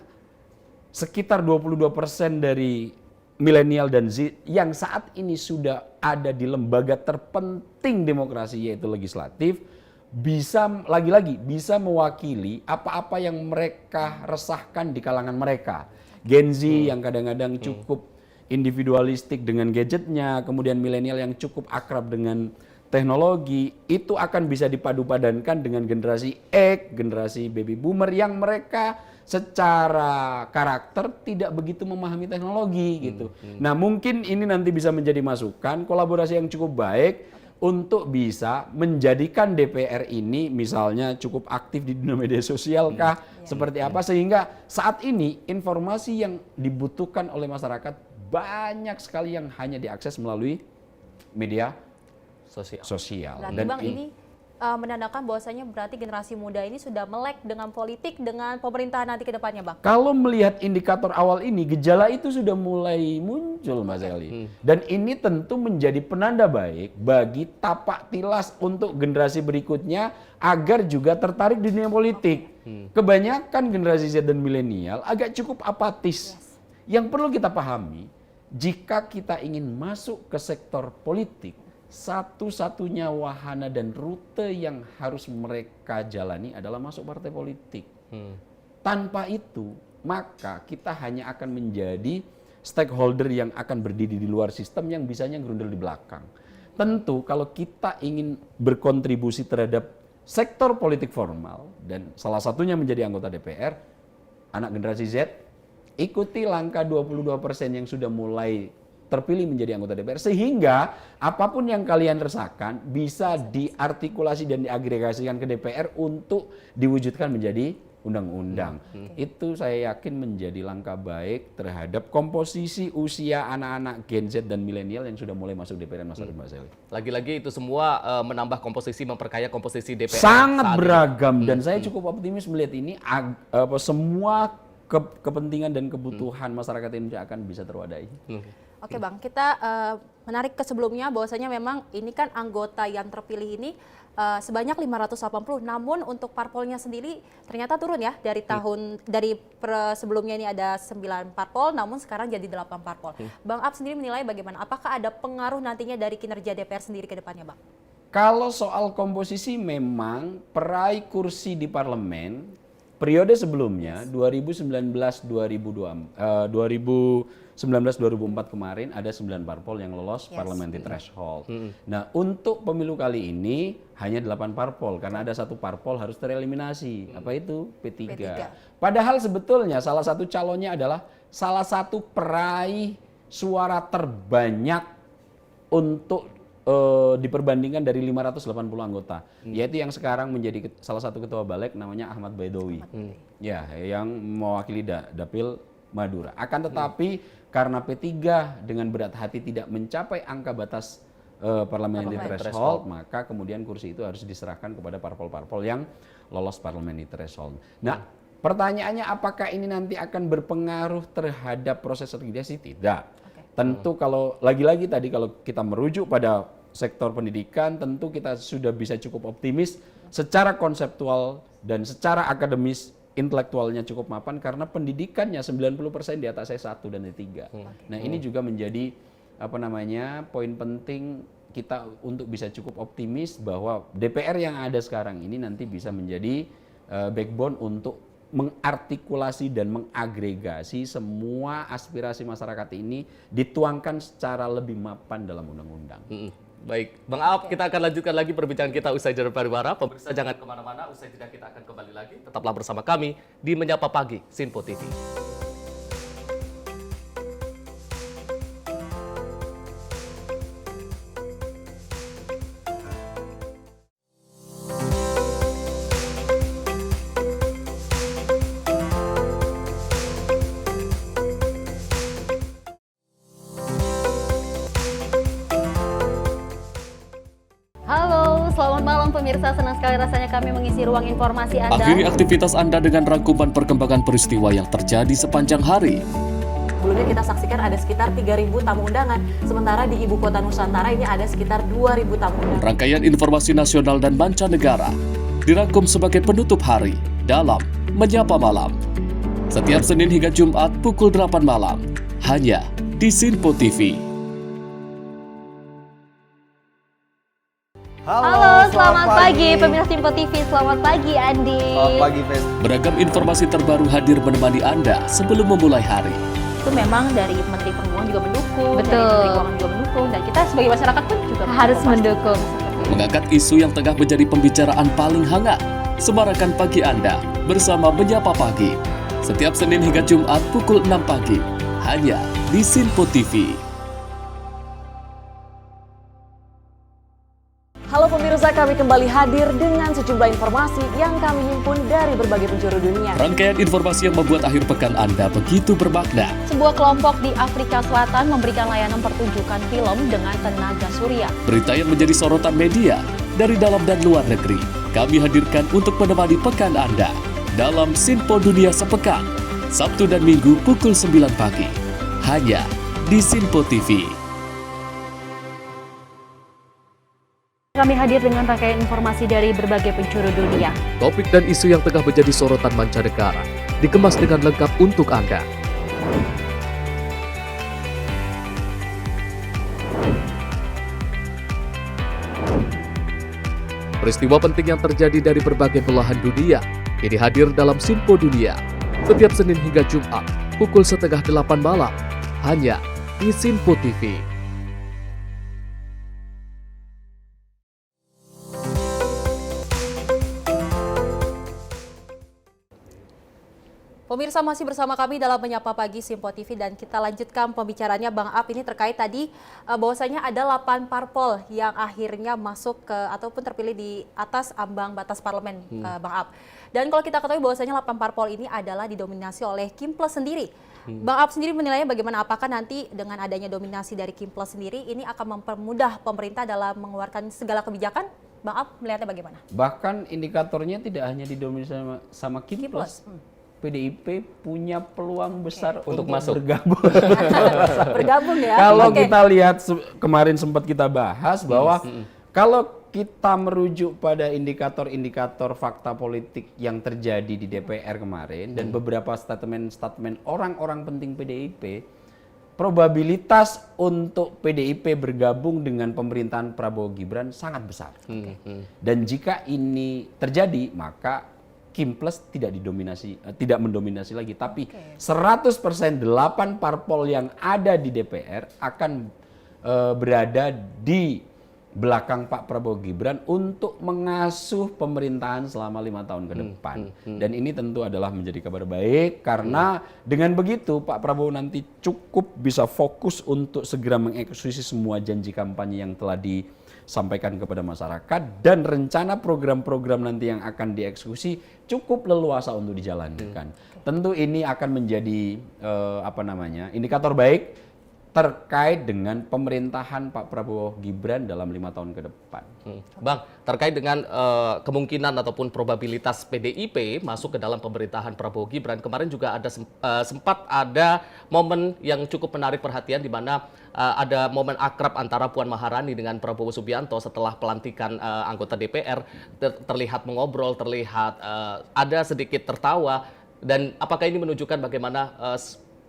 sekitar 22% dari milenial dan Z yang saat ini sudah ada di lembaga terpenting demokrasi yaitu legislatif, bisa lagi-lagi bisa mewakili apa-apa yang mereka resahkan di kalangan mereka. Gen Z yang kadang-kadang cukup individualistik dengan gadgetnya, kemudian milenial yang cukup akrab dengan teknologi, itu akan bisa dipadu-padankan dengan generasi X, generasi baby boomer yang mereka secara karakter tidak begitu memahami teknologi gitu. Nah, mungkin ini nanti bisa menjadi masukan, kolaborasi yang cukup baik untuk bisa menjadikan DPR ini misalnya cukup aktif di dunia media sosial kah, seperti apa, sehingga saat ini informasi yang dibutuhkan oleh masyarakat banyak sekali yang hanya diakses melalui media sosial. Berarti Bang ini menandakan bahwasanya berarti generasi muda ini sudah melek dengan politik, dengan pemerintahan nanti ke depannya, Bang? Kalau melihat indikator awal ini, gejala itu sudah mulai muncul, Mas Eli. Dan ini tentu menjadi penanda baik bagi tapak tilas untuk generasi berikutnya agar juga tertarik di dunia politik. Kebanyakan generasi Z dan milenial agak cukup apatis. Yang perlu kita pahami, jika kita ingin masuk ke sektor politik, satu-satunya wahana dan rute yang harus mereka jalani adalah masuk partai politik. Tanpa itu, maka kita hanya akan menjadi stakeholder yang akan berdiri di luar sistem yang bisanya gerundel di belakang. Tentu kalau kita ingin berkontribusi terhadap sektor politik formal, dan salah satunya menjadi anggota DPR, anak generasi Z, ikuti langkah 22% yang sudah mulai terpilih menjadi anggota DPR, sehingga apapun yang kalian resahkan bisa diartikulasi dan diagregasikan ke DPR untuk diwujudkan menjadi undang-undang. Itu saya yakin menjadi langkah baik terhadap komposisi usia anak-anak Gen Z dan milenial yang sudah mulai masuk DPR, Mas Arief, Mbak Sally. Lagi-lagi itu semua menambah komposisi, memperkaya komposisi DPR. Sangat beragam dan saya cukup optimis melihat ini semua kepentingan dan kebutuhan masyarakat Indonesia akan bisa terwadahi. Oke Bang, kita menarik ke sebelumnya bahwasanya memang ini kan anggota yang terpilih ini sebanyak 580. Namun untuk parpolnya sendiri ternyata turun ya dari sebelumnya ini ada 9 parpol, namun sekarang jadi 8 parpol. Bang Ab sendiri menilai bagaimana? Apakah ada pengaruh nantinya dari kinerja DPR sendiri ke depannya, Bang? Kalau soal komposisi memang peraih kursi di parlemen periode sebelumnya 2019-2004 kemarin ada 9 parpol yang lolos parliamentary threshold. Nah, untuk pemilu kali ini hanya 8 parpol karena ada 1 parpol harus tereliminasi. Apa itu? P3. Padahal sebetulnya salah satu calonnya adalah salah satu peraih suara terbanyak untuk diperbandingkan dari 580 anggota, yaitu yang sekarang menjadi salah satu ketua balik namanya Ahmad Baidowi, ya, yang mewakili Dapil Madura. Akan tetapi karena P3 dengan berat hati tidak mencapai angka batas parliamentary threshold, maka kemudian kursi itu harus diserahkan kepada parpol-parpol yang lolos parliamentary threshold. Nah, pertanyaannya apakah ini nanti akan berpengaruh terhadap proses regenerasi? Tidak. Tentu kalau lagi-lagi tadi kalau kita merujuk pada sektor pendidikan, tentu kita sudah bisa cukup optimis secara konseptual dan secara akademis intelektualnya cukup mapan karena pendidikannya 90% di atas S1 dan S3. Nah, ini juga menjadi poin penting kita untuk bisa cukup optimis bahwa DPR yang ada sekarang ini nanti bisa menjadi backbone untuk mengartikulasi dan mengagregasi semua aspirasi masyarakat ini dituangkan secara lebih mapan dalam undang-undang. Baik, Bang Aap, kita akan lanjutkan lagi perbincangan kita usai jeda pariwara. Pemirsa jangan kemana-mana, usai jeda kita akan kembali lagi. Tetaplah bersama kami di Menyapa Pagi, Sinpo TV. Selamat malam pemirsa, senang sekali rasanya kami mengisi ruang informasi Anda. Akhiri aktivitas Anda dengan rangkuman perkembangan peristiwa yang terjadi sepanjang hari. Sebelumnya kita saksikan ada sekitar 3.000 tamu undangan, sementara di Ibu Kota Nusantara ini ada sekitar 2.000 tamu undangan. Rangkaian informasi nasional dan mancanegara dirangkum sebagai penutup hari dalam Menyapa Malam. Setiap Senin hingga Jumat pukul 8 malam, hanya di Sinpo TV. Halo, selamat pagi pemirsa Sinpo TV. Selamat pagi Andi. Selamat pagi, Fen. Beragam informasi terbaru hadir menemani Anda sebelum memulai hari. Itu memang dari Menteri Perhubungan juga mendukung, Betul. dari Menteri Keuangan juga mendukung, dan kita sebagai masyarakat pun juga Harus mendukung. Mengangkat isu yang tengah menjadi pembicaraan paling hangat. Semarakan pagi Anda bersama Menyapa Pagi. Setiap Senin hingga Jumat pukul 6 pagi. Hanya di Sinpo TV. Halo pemirsa, kami kembali hadir dengan sejumlah informasi yang kami himpun dari berbagai penjuru dunia. Rangkaian informasi yang membuat akhir pekan Anda begitu bermakna. Sebuah kelompok di Afrika Selatan memberikan layanan pertunjukan film dengan tenaga surya. Berita yang menjadi sorotan media dari dalam dan luar negeri. Kami hadirkan untuk menemani pekan Anda dalam Sinpo Dunia Sepekan. Sabtu dan Minggu pukul 9 pagi. Hanya di Sinpo TV. Kami hadir dengan rangkaian informasi dari berbagai penjuru dunia. Topik dan isu yang tengah menjadi sorotan mancanegara dikemas dengan lengkap untuk Anda. Peristiwa penting yang terjadi dari berbagai belahan dunia kini hadir dalam Sinpo Dunia setiap Senin hingga Jumat pukul 7:30 malam hanya di Sinpo TV. Pemirsa masih bersama kami dalam Menyapa Pagi Sinpo TV dan kita lanjutkan pembicaraannya Bang Ap ini terkait tadi bahwasanya ada 8 parpol yang akhirnya masuk ke ataupun terpilih di atas ambang batas parlemen Bang Ap. Dan kalau kita ketahui bahwasanya 8 parpol ini adalah didominasi oleh Kimples sendiri. Bang Ap sendiri menilainya bagaimana, apakah nanti dengan adanya dominasi dari Kimples sendiri ini akan mempermudah pemerintah dalam mengeluarkan segala kebijakan? Bang Ap melihatnya bagaimana? Bahkan indikatornya tidak hanya didominasi sama Kimples. PDIP punya peluang besar untuk masuk bergabung. Bergabung ya. Kalau kita lihat kemarin sempat kita bahas bahwa kalau kita merujuk pada indikator-indikator fakta politik yang terjadi di DPR kemarin dan beberapa statement-statement orang-orang penting PDIP, probabilitas untuk PDIP bergabung dengan pemerintahan Prabowo Gibran sangat besar. Dan jika ini terjadi, maka Kim Plus tidak mendominasi lagi, tapi 100% 8 parpol yang ada di DPR akan berada di belakang Pak Prabowo Gibran untuk mengasuh pemerintahan selama 5 tahun ke depan. Dan ini tentu adalah menjadi kabar baik karena dengan begitu Pak Prabowo nanti cukup bisa fokus untuk segera mengeksekusi semua janji kampanye yang telah disampaikan kepada masyarakat dan rencana program-program nanti yang akan dieksekusi cukup leluasa untuk dijalankan. Tentu ini akan menjadi indikator baik terkait dengan pemerintahan Pak Prabowo Gibran dalam 5 tahun ke depan. Bang, terkait dengan kemungkinan ataupun probabilitas PDIP masuk ke dalam pemerintahan Prabowo Gibran, kemarin juga ada sempat ada momen yang cukup menarik perhatian di mana ada momen akrab antara Puan Maharani dengan Prabowo Subianto setelah pelantikan anggota DPR, terlihat mengobrol, terlihat ada sedikit tertawa, dan apakah ini menunjukkan bagaimana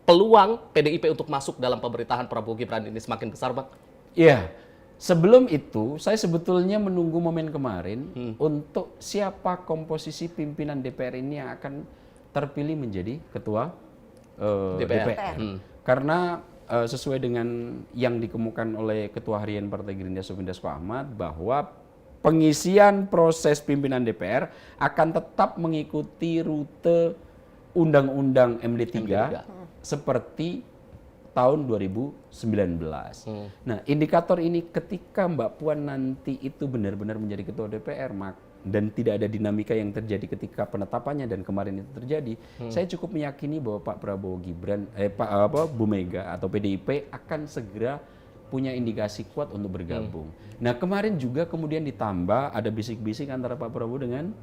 peluang PDIP untuk masuk dalam pemerintahan Prabowo Gibran ini semakin besar, Bang? Iya. Sebelum itu, saya sebetulnya menunggu momen kemarin untuk siapa komposisi pimpinan DPR ini yang akan terpilih menjadi ketua DPR. Karena sesuai dengan yang dikemukakan oleh Ketua Harian Partai Gerindra Sufmi Dasko Ahmad bahwa pengisian proses pimpinan DPR akan tetap mengikuti rute Undang-Undang MD3. Seperti tahun 2019. Nah, indikator ini ketika Mbak Puan nanti itu benar-benar menjadi ketua DPR dan tidak ada dinamika yang terjadi ketika penetapannya dan kemarin itu terjadi, saya cukup meyakini bahwa Pak Prabowo Gibran, Bu Mega atau PDIP akan segera punya indikasi kuat untuk bergabung. Nah, kemarin juga kemudian ditambah ada bisik-bisik antara Pak Prabowo dengan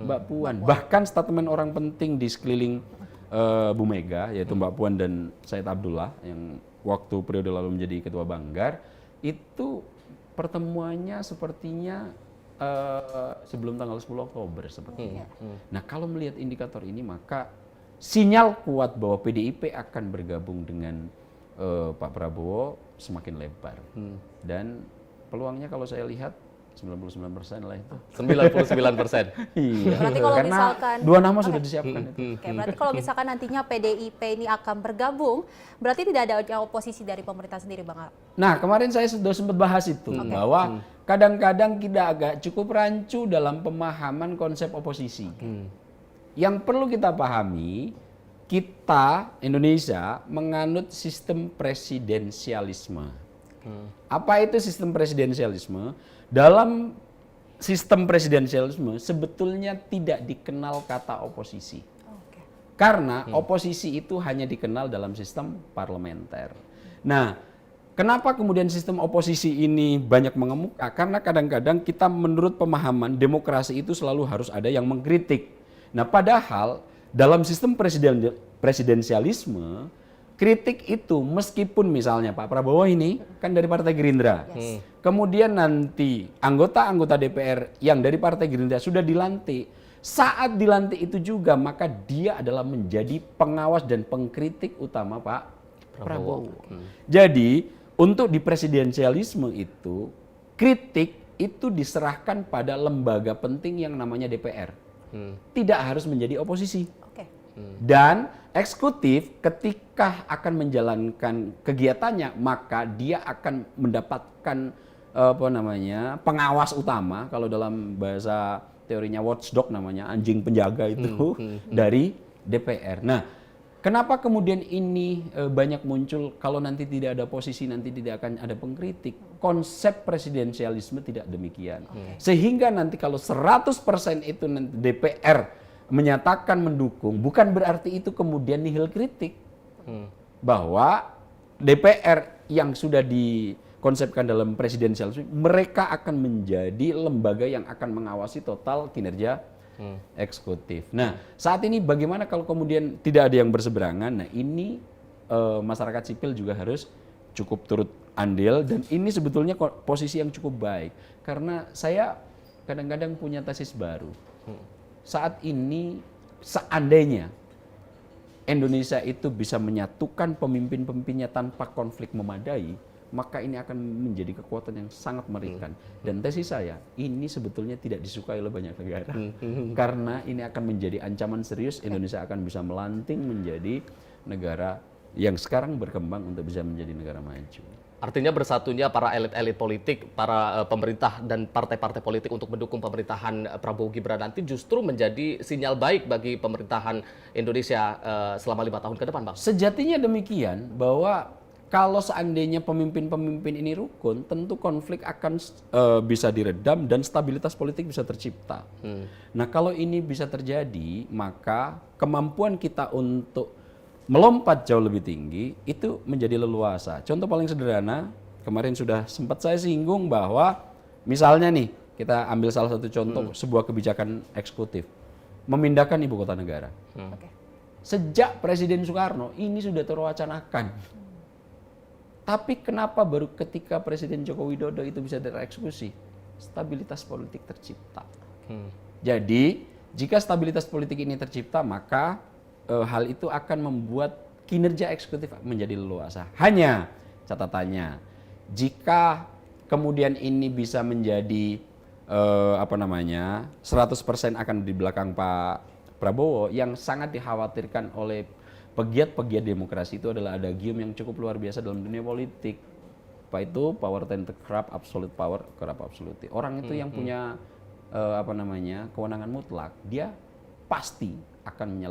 Mbak Puan. Bahkan statement orang penting di sekeliling Bu Mega, yaitu Mbak Puan dan Said Abdullah yang waktu periode lalu menjadi ketua Banggar, itu pertemuannya sepertinya sebelum tanggal 10 Oktober sepertinya. Nah, kalau melihat indikator ini maka sinyal kuat bahwa PDIP akan bergabung dengan Pak Prabowo semakin lebar. Dan peluangnya kalau saya lihat 99% lah itu. 99%. Iya. Berarti kalau karena misalkan 2 nama sudah disiapkan itu. Berarti kalau misalkan nantinya PDIP ini akan bergabung, berarti tidak ada oposisi dari pemerintah sendiri, Bang? Nah, kemarin saya sudah sempat bahas itu bahwa kadang-kadang kita agak cukup rancu dalam pemahaman konsep oposisi. Yang perlu kita pahami, kita Indonesia menganut sistem presidensialisme. Apa itu sistem presidensialisme? Dalam sistem presidensialisme sebetulnya tidak dikenal kata oposisi. Karena oposisi itu hanya dikenal dalam sistem parlementer. Nah, kenapa kemudian sistem oposisi ini banyak mengemuka? Karena kadang-kadang kita menurut pemahaman demokrasi itu selalu harus ada yang mengkritik. Nah, padahal dalam sistem presidensialisme, kritik itu meskipun misalnya Pak Prabowo ini kan dari Partai Gerindra, kemudian nanti anggota-anggota DPR yang dari Partai Gerindra sudah dilantik, saat dilantik itu juga maka dia adalah menjadi pengawas dan pengkritik utama Pak Prabowo. Jadi untuk di presidensialisme itu kritik itu diserahkan pada lembaga penting yang namanya DPR, tidak harus menjadi oposisi. Dan eksekutif ketika akan menjalankan kegiatannya maka dia akan mendapatkan pengawas utama, kalau dalam bahasa teorinya watchdog namanya, anjing penjaga itu dari DPR. Nah, kenapa kemudian ini banyak muncul kalau nanti tidak ada posisi, nanti tidak akan ada pengkritik? Konsep presidensialisme tidak demikian. Sehingga nanti kalau 100% itu nanti DPR menyatakan mendukung, bukan berarti itu kemudian nihil kritik. Bahwa DPR yang sudah dikonsepkan dalam presidensialisme, mereka akan menjadi lembaga yang akan mengawasi total kinerja eksekutif. Nah, saat ini bagaimana kalau kemudian tidak ada yang berseberangan? Nah, ini masyarakat sipil juga harus cukup turut andil, dan ini sebetulnya posisi yang cukup baik. Karena saya kadang-kadang punya tesis baru. Saat ini seandainya Indonesia itu bisa menyatukan pemimpin-pemimpinnya tanpa konflik memadai, maka ini akan menjadi kekuatan yang sangat mengerikan. Dan tesis saya, ini sebetulnya tidak disukai oleh banyak negara. Karena ini akan menjadi ancaman serius, Indonesia akan bisa melanting menjadi negara yang sekarang berkembang untuk bisa menjadi negara maju. Artinya bersatunya para elit-elit politik, para pemerintah dan partai-partai politik untuk mendukung pemerintahan Prabowo Gibran nanti justru menjadi sinyal baik bagi pemerintahan Indonesia selama 5 tahun ke depan, Bang. Sejatinya demikian, bahwa kalau seandainya pemimpin-pemimpin ini rukun, tentu konflik akan bisa diredam dan stabilitas politik bisa tercipta. Nah, kalau ini bisa terjadi, maka kemampuan kita untuk melompat jauh lebih tinggi itu menjadi leluasa. Contoh paling sederhana, kemarin sudah sempat saya singgung bahwa misalnya nih, kita ambil salah satu contoh sebuah kebijakan eksekutif, memindahkan ibu kota negara. Sejak Presiden Soekarno ini sudah terwacanakan. Tapi kenapa baru ketika Presiden Joko Widodo itu bisa tereksekusi? Stabilitas politik tercipta. Jadi, jika stabilitas politik ini tercipta, maka hal itu akan membuat kinerja eksekutif menjadi leluasa. Hanya catatannya, jika kemudian ini bisa menjadi 100% akan di belakang Pak Prabowo, yang sangat dikhawatirkan oleh pegiat-pegiat demokrasi itu adalah adagium yang cukup luar biasa dalam dunia politik. Apa itu? Power tend to corrupt, absolute power corrupt absolutely. Orang itu yang punya kewenangan mutlak, dia pasti akan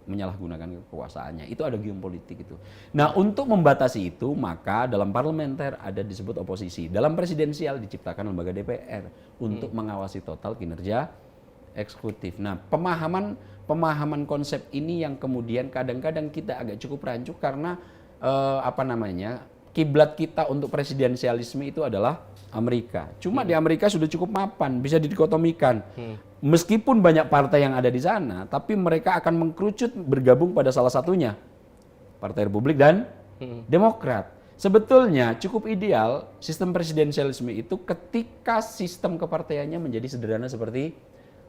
menyalahgunakan kekuasaannya. Itu ada geopolitik itu. Nah, untuk membatasi itu, maka dalam parlementer ada disebut oposisi. Dalam presidensial diciptakan lembaga DPR untuk mengawasi total kinerja eksekutif. Nah, pemahaman konsep ini yang kemudian kadang-kadang kita agak cukup rancu karena kiblat kita untuk presidensialisme itu adalah Amerika. Cuma di Amerika sudah cukup mapan, bisa didikotomikan. Meskipun banyak partai yang ada di sana, tapi mereka akan mengkerucut bergabung pada salah satunya, Partai Republik dan Demokrat. Sebetulnya cukup ideal sistem presidensialisme itu ketika sistem kepartaiannya menjadi sederhana seperti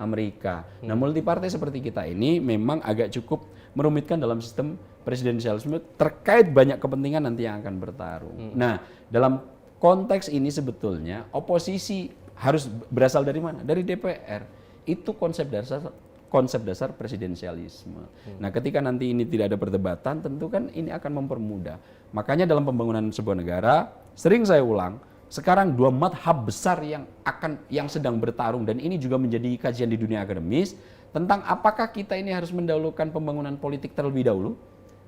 Amerika. Nah, multipartai seperti kita ini memang agak cukup merumitkan dalam sistem presidensialisme terkait banyak kepentingan nanti yang akan bertarung. Nah, dalam konteks ini sebetulnya oposisi harus berasal dari mana? Dari DPR. Itu konsep dasar presidensialisme. Nah, ketika nanti ini tidak ada perdebatan, tentu kan ini akan mempermudah. Makanya dalam pembangunan sebuah negara, sering saya ulang, sekarang dua madhab besar yang sedang bertarung, dan ini juga menjadi kajian di dunia akademis tentang apakah kita ini harus mendahulukan pembangunan politik terlebih dahulu,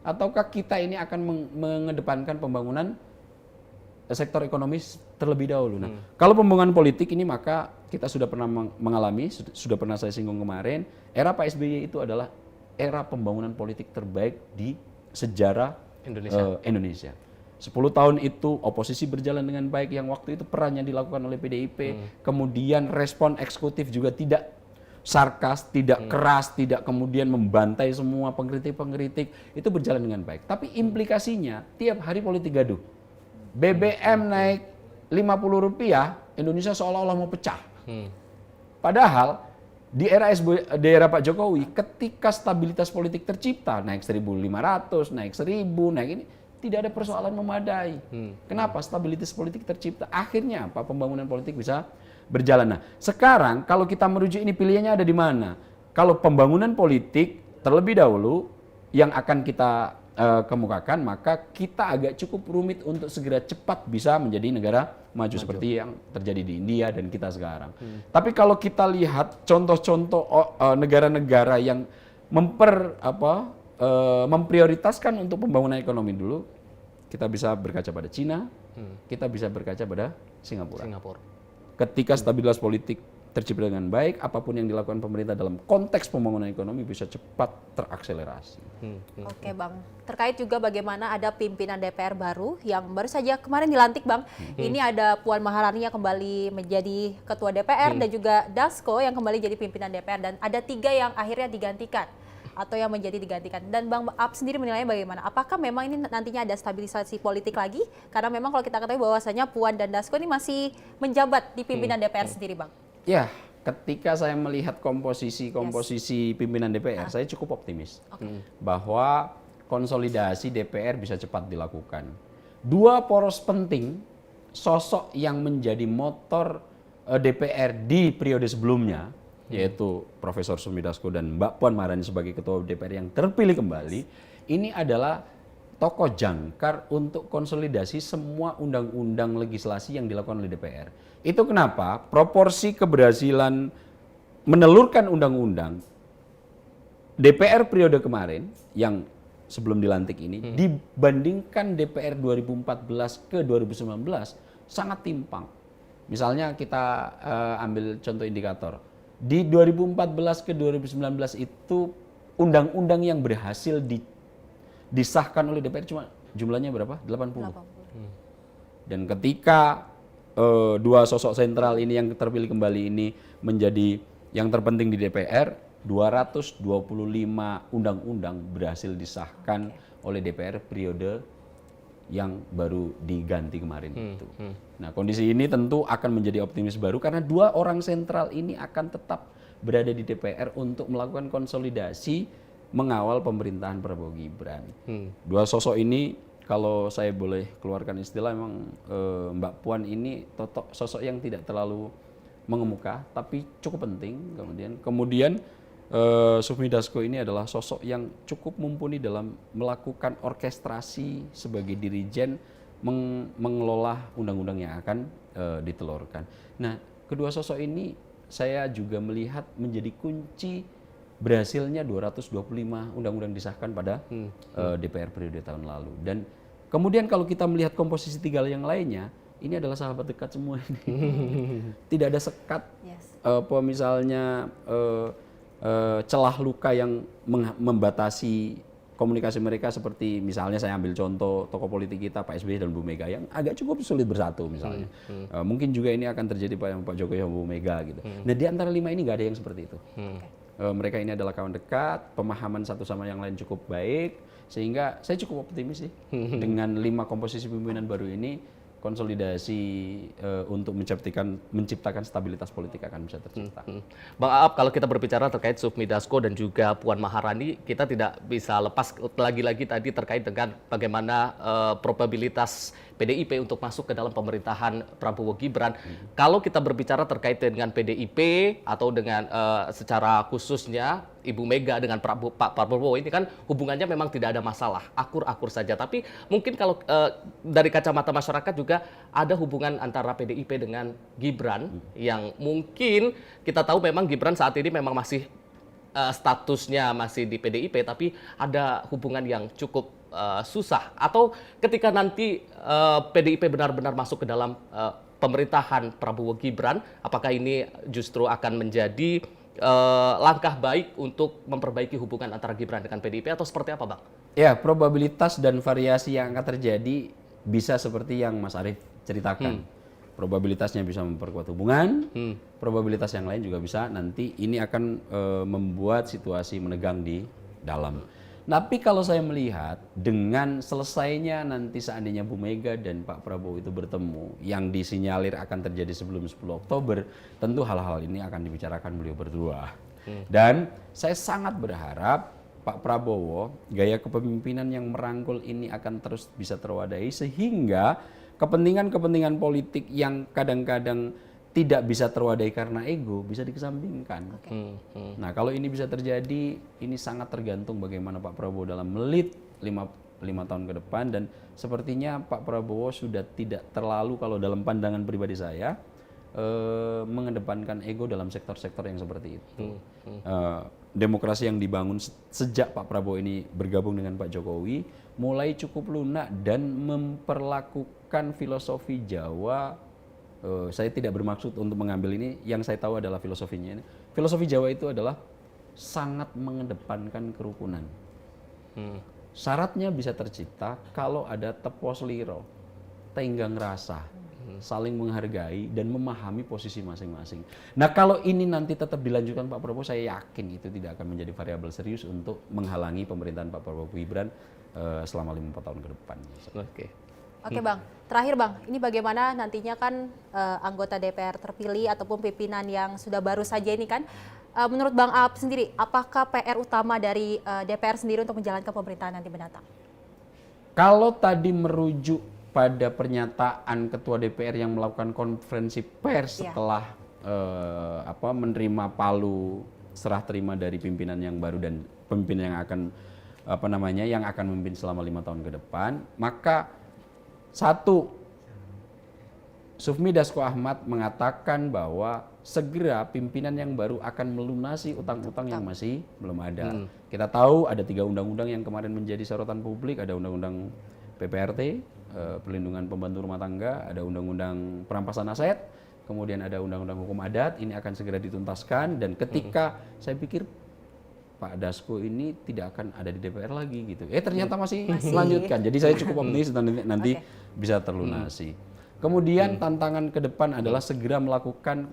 ataukah kita ini akan mengedepankan pembangunan sektor ekonomis terlebih dahulu. Nah, kalau pembangunan politik ini, maka kita sudah pernah mengalami, sudah pernah saya singgung kemarin, era Pak SBY itu adalah era pembangunan politik terbaik di sejarah Indonesia. 10 tahun itu oposisi berjalan dengan baik, yang waktu itu perannya dilakukan oleh PDIP, kemudian respon eksekutif juga tidak sarkas, tidak keras, tidak kemudian membantai semua pengkritik-pengkritik, itu berjalan dengan baik. Tapi implikasinya tiap hari politik gaduh. BBM naik Rp50, Indonesia seolah-olah mau pecah. Padahal di era Pak Jokowi, ketika stabilitas politik tercipta, naik 1.500, naik 1.000, naik ini, tidak ada persoalan memadai. Kenapa? Stabilitas politik tercipta. Akhirnya apa? Pembangunan politik bisa berjalan. Nah, sekarang kalau kita merujuk ini, pilihannya ada di mana? Kalau pembangunan politik terlebih dahulu yang akan kita kemukakan, maka kita agak cukup rumit untuk segera cepat bisa menjadi negara maju seperti yang terjadi di India dan kita sekarang. Tapi kalau kita lihat contoh-contoh negara-negara yang memprioritaskan untuk pembangunan ekonomi dulu, kita bisa berkaca pada Cina, kita bisa berkaca pada Singapura. Ketika stabilitas politik tercipta dengan baik, apapun yang dilakukan pemerintah dalam konteks pembangunan ekonomi bisa cepat terakselerasi. Oke Bang, terkait juga bagaimana ada pimpinan DPR baru yang baru saja kemarin dilantik Bang. Ini ada Puan Maharani yang kembali menjadi Ketua DPR dan juga Dasko yang kembali jadi pimpinan DPR, dan ada 3 yang akhirnya digantikan atau yang menjadi digantikan. Dan Bang Aap sendiri menilainya bagaimana? Apakah memang ini nantinya ada stabilisasi politik lagi? Karena memang kalau kita ketahui bahwasanya Puan dan Dasko ini masih menjabat di pimpinan DPR sendiri Bang. Ya, ketika saya melihat komposisi pimpinan DPR, saya cukup optimis bahwa konsolidasi DPR bisa cepat dilakukan. 2 poros penting, sosok yang menjadi motor DPR di periode sebelumnya, yaitu Profesor Sufmi Dasko dan Mbak Puan Maharani sebagai Ketua DPR yang terpilih kembali, ini adalah tokoh jangkar untuk konsolidasi semua undang-undang legislasi yang dilakukan oleh DPR. Itu kenapa proporsi keberhasilan menelurkan undang-undang DPR periode kemarin yang sebelum dilantik ini dibandingkan DPR 2014 ke 2019 sangat timpang. Misalnya kita ambil contoh indikator. Di 2014 ke 2019 itu undang-undang yang berhasil disahkan oleh DPR cuma jumlahnya berapa? 80. Dan ketika 2 sosok sentral ini yang terpilih kembali ini menjadi yang terpenting di DPR, 225 undang-undang berhasil disahkan oleh DPR periode yang baru diganti kemarin itu. Nah, kondisi ini tentu akan menjadi optimis baru karena 2 orang sentral ini akan tetap berada di DPR untuk melakukan konsolidasi mengawal pemerintahan Prabowo Gibran. 2 sosok ini kalau saya boleh keluarkan istilah, memang Mbak Puan ini sosok yang tidak terlalu mengemuka tapi cukup penting. Kemudian Sufmi Dasko ini adalah sosok yang cukup mumpuni dalam melakukan orkestrasi sebagai dirijen mengelola undang-undang yang akan ditelurkan. Nah, kedua sosok ini saya juga melihat menjadi kunci berhasilnya 225 undang-undang disahkan pada DPR periode tahun lalu. Dan kemudian kalau kita melihat komposisi 3 yang lainnya, ini adalah sahabat dekat semua ini. Tidak ada sekat, misalnya celah luka yang membatasi komunikasi mereka, seperti misalnya saya ambil contoh tokoh politik kita Pak SBY dan Bu Mega yang agak cukup sulit bersatu misalnya. Mungkin juga ini akan terjadi Pak Jokowi dan Bu Mega gitu. Nah, di antara 5 ini nggak ada yang seperti itu. Mereka ini adalah kawan dekat, pemahaman satu sama yang lain cukup baik, sehingga saya cukup optimis sih dengan 5 komposisi pimpinan baru ini, konsolidasi untuk menciptakan stabilitas politik akan bisa tercipta. Bang Aap, kalau kita berbicara terkait Sufmi Dasko dan juga Puan Maharani, kita tidak bisa lepas lagi-lagi tadi terkait dengan bagaimana probabilitas PDIP untuk masuk ke dalam pemerintahan Prabowo Gibran. Kalau kita berbicara terkait dengan PDIP atau dengan secara khususnya Ibu Mega dengan Pak Prabowo, ini kan hubungannya memang tidak ada masalah, akur-akur saja. Tapi mungkin kalau dari kacamata masyarakat juga ada hubungan antara PDIP dengan Gibran yang mungkin kita tahu memang Gibran saat ini memang masih statusnya masih di PDIP, tapi ada hubungan yang cukup susah. Atau ketika nanti PDIP benar-benar masuk ke dalam pemerintahan Prabowo Gibran, apakah ini justru akan menjadi langkah baik untuk memperbaiki hubungan antara Gibran dengan PDIP atau seperti apa, Bang? Ya, probabilitas dan variasi yang akan terjadi bisa seperti yang Mas Arief ceritakan. Probabilitasnya bisa memperkuat hubungan, probabilitas yang lain juga bisa nanti ini akan membuat situasi menegang di dalam. Tapi kalau saya melihat dengan selesainya nanti seandainya Bu Mega dan Pak Prabowo itu bertemu, yang disinyalir akan terjadi sebelum 10 Oktober, tentu hal-hal ini akan dibicarakan beliau berdua. Dan saya sangat berharap Pak Prabowo, gaya kepemimpinan yang merangkul ini akan terus bisa terwadahi sehingga kepentingan-kepentingan politik yang kadang-kadang tidak bisa terwadahi karena ego bisa dikesampingkan. Nah, kalau ini bisa terjadi, ini sangat tergantung bagaimana Pak Prabowo dalam melit 5 tahun ke depan, dan sepertinya Pak Prabowo sudah tidak terlalu, kalau dalam pandangan pribadi saya, mengedepankan ego dalam sektor-sektor yang seperti itu. Demokrasi yang dibangun sejak Pak Prabowo ini bergabung dengan Pak Jokowi mulai cukup lunak dan memperlakukan filosofi Jawa saya tidak bermaksud untuk mengambil ini, yang saya tahu adalah filosofinya ini. Filosofi Jawa itu adalah sangat mengedepankan kerukunan. Syaratnya bisa tercipta kalau ada tepo seliro, tenggang rasa, saling menghargai dan memahami posisi masing-masing. Nah, kalau ini nanti tetap dilanjutkan Pak Prabowo, saya yakin itu tidak akan menjadi variabel serius untuk menghalangi pemerintahan Pak Prabowo Gibran selama 5-4 tahun ke depan. Oke Bang, terakhir Bang, ini bagaimana nantinya kan anggota DPR terpilih ataupun pimpinan yang sudah baru saja ini kan, menurut Bang Aap sendiri, apakah PR utama dari DPR sendiri untuk menjalankan pemerintahan nanti mendatang? Kalau tadi merujuk pada pernyataan Ketua DPR yang melakukan konferensi pers setelah menerima palu serah terima dari pimpinan yang baru dan pimpinan yang akan yang akan memimpin selama 5 tahun ke depan, maka satu, Sufmi Dasko Ahmad mengatakan bahwa segera pimpinan yang baru akan melunasi utang-utang yang masih belum ada. Kita tahu ada 3 undang-undang yang kemarin menjadi sorotan publik, ada undang-undang PPRT, pelindungan pembantu rumah tangga, ada undang-undang perampasan aset, kemudian ada undang-undang hukum adat, ini akan segera dituntaskan dan ketika saya pikir Pak Dasko ini tidak akan ada di DPR lagi gitu. Ternyata masih melanjutkan. Jadi saya cukup optimis nanti bisa terlunasi. Kemudian tantangan ke depan adalah segera melakukan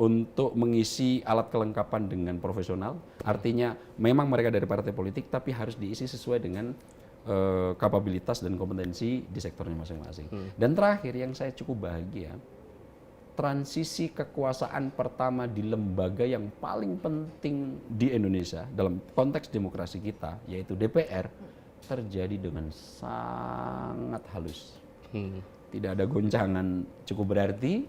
untuk mengisi alat kelengkapan dengan profesional. Artinya memang mereka dari partai politik tapi harus diisi sesuai dengan kapabilitas dan kompetensi di sektornya masing-masing. Dan terakhir yang saya cukup bahagia, transisi kekuasaan pertama di lembaga yang paling penting di Indonesia dalam konteks demokrasi kita, yaitu DPR, terjadi dengan sangat halus. Tidak ada goncangan cukup berarti,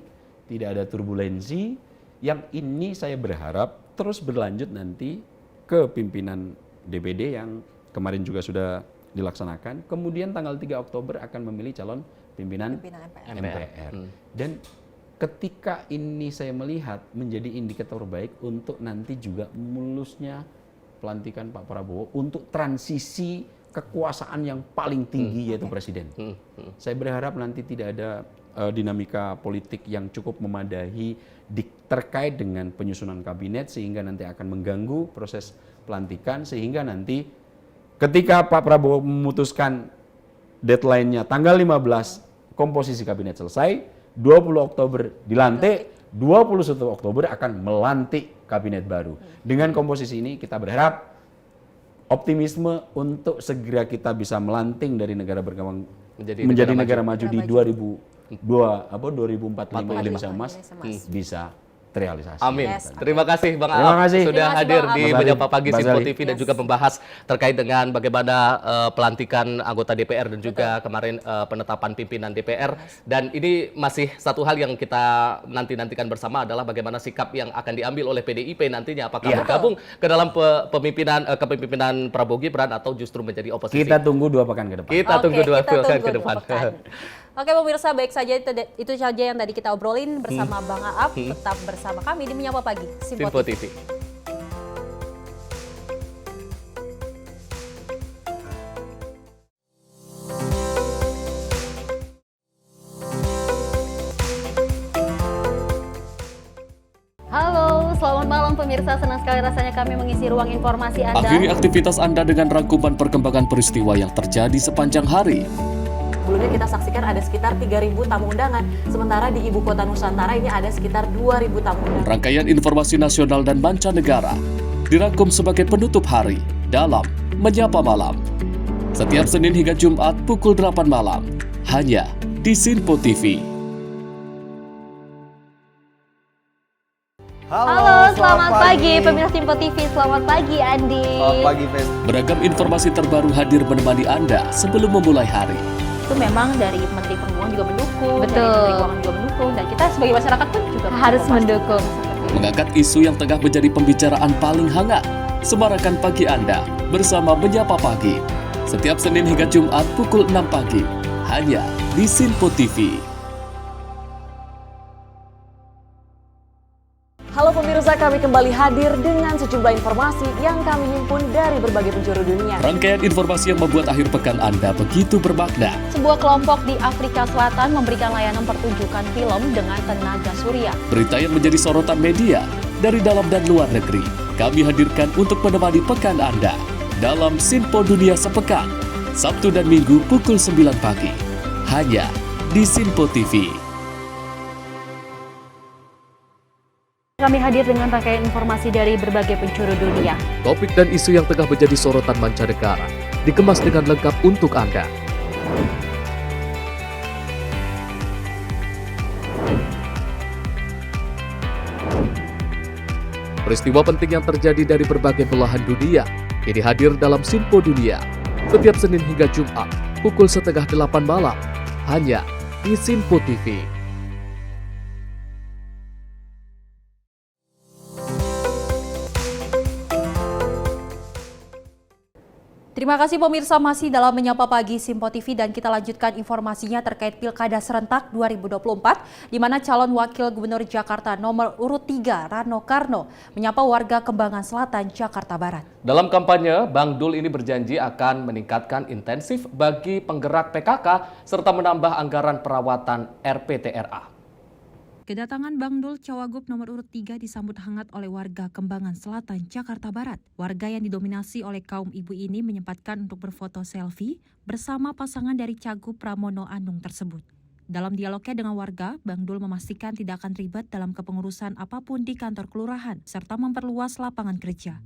tidak ada turbulensi. Yang ini saya berharap terus berlanjut nanti ke pimpinan DPD yang kemarin juga sudah dilaksanakan. Kemudian tanggal 3 Oktober akan memilih calon pimpinan MPR. Dan ketika ini saya melihat menjadi indikator baik untuk nanti juga mulusnya pelantikan Pak Prabowo untuk transisi kekuasaan yang paling tinggi yaitu presiden. Saya berharap nanti tidak ada dinamika politik yang cukup memadahi terkait dengan penyusunan kabinet sehingga nanti akan mengganggu proses pelantikan sehingga nanti ketika Pak Prabowo memutuskan deadline-nya tanggal 15 komposisi kabinet selesai, 20 Oktober dilantik, 21 Oktober akan melantik kabinet baru. Dengan komposisi ini kita berharap optimisme untuk segera kita bisa melanting dari negara berkembang menjadi negara maju di 2045 Indonesia Emas bisa terrealisasi. Amin. Terima kasih Bang Aap sudah hadir di Menyapa Pagi Simpo TV dan juga membahas terkait dengan bagaimana pelantikan anggota DPR dan juga kemarin penetapan pimpinan DPR. Dan ini masih satu hal yang kita nantikan bersama adalah bagaimana sikap yang akan diambil oleh PDIP nantinya, apakah bergabung ke dalam kepemimpinan Prabowo Gibran atau justru menjadi oposisi. Kita tunggu 2 pekan ke depan. Kita tunggu 2 pekan ke depan. Oke pemirsa, baik saja itu saja yang tadi kita obrolin bersama Bang Aap. Tetap bersama kami di Menyapa Pagi Simpo TV. Halo, selamat malam pemirsa. Senang sekali rasanya kami mengisi ruang informasi Anda. Akhiri aktivitas Anda dengan rangkuman perkembangan peristiwa yang terjadi sepanjang hari. Sebelumnya kita saksikan ada sekitar 3.000 tamu undangan, sementara di Ibu Kota Nusantara ini ada sekitar 2.000 tamu undangan. Rangkaian informasi nasional dan mancanegara dirangkum sebagai penutup hari dalam Menyapa Malam. Setiap Senin hingga Jumat pukul 8 malam, hanya di Simpo TV. Halo, selamat pagi pemirsa Simpo TV. Selamat pagi Andi. Selamat pagi, Fen. Beragam informasi terbaru hadir menemani Anda sebelum memulai hari. Itu memang dari Menteri Perhubungan juga mendukung, dari Menteri Keuangan juga mendukung, dan kita sebagai masyarakat pun juga harus mendukung. Mengangkat isu yang tengah menjadi pembicaraan paling hangat, semarakan pagi Anda bersama Menyapa Pagi. Setiap Senin hingga Jumat pukul 6 pagi, hanya di Simpo TV. Halo pemirsa, kami kembali hadir dengan sejumlah informasi yang kami himpun dari berbagai penjuru dunia. Rangkaian informasi yang membuat akhir pekan Anda begitu bermakna. Sebuah kelompok di Afrika Selatan memberikan layanan pertunjukan film dengan tenaga surya. Berita yang menjadi sorotan media dari dalam dan luar negeri, kami hadirkan untuk menemani pekan Anda dalam Sinpo Dunia Sepekan, Sabtu dan Minggu pukul 9 pagi, hanya di Sinpo TV. Kami hadir dengan rangkaian informasi dari berbagai penjuru dunia. Topik dan isu yang tengah menjadi sorotan mancanegara dikemas dengan lengkap untuk Anda. Peristiwa penting yang terjadi dari berbagai belahan dunia ini hadir dalam Sinpo Dunia setiap Senin hingga Jumat pukul 7:30 malam hanya di Sinpo TV. Terima kasih pemirsa, masih dalam Menyapa Pagi Sinpo TV dan kita lanjutkan informasinya terkait Pilkada Serentak 2024 di mana calon Wakil Gubernur Jakarta nomor urut 3 Rano Karno menyapa warga Kembangan Selatan, Jakarta Barat. Dalam kampanye, Bang Dul ini berjanji akan meningkatkan intensif bagi penggerak PKK serta menambah anggaran perawatan RPTRA. Kedatangan Bang Dul Cawagup nomor urut 3 disambut hangat oleh warga Kembangan Selatan, Jakarta Barat. Warga yang didominasi oleh kaum ibu ini menyempatkan untuk berfoto selfie bersama pasangan dari Cagup Pramono Anung tersebut. Dalam dialognya dengan warga, Bang Dul memastikan tidak akan ribet dalam kepengurusan apapun di kantor kelurahan, serta memperluas lapangan kerja.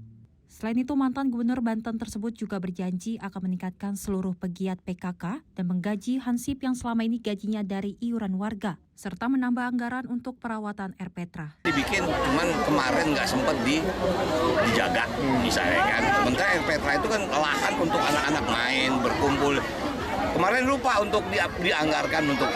Selain itu, mantan Gubernur Banten tersebut juga berjanji akan meningkatkan seluruh pegiat PKK dan menggaji Hansip yang selama ini gajinya dari iuran warga, serta menambah anggaran untuk perawatan RPTRA. Dibikin, cuman kemarin nggak sempat dijaga, misalnya kan. Sementara RPTRA itu kan lahan untuk anak-anak main, berkumpul. Kemarin lupa untuk dianggarkan untuk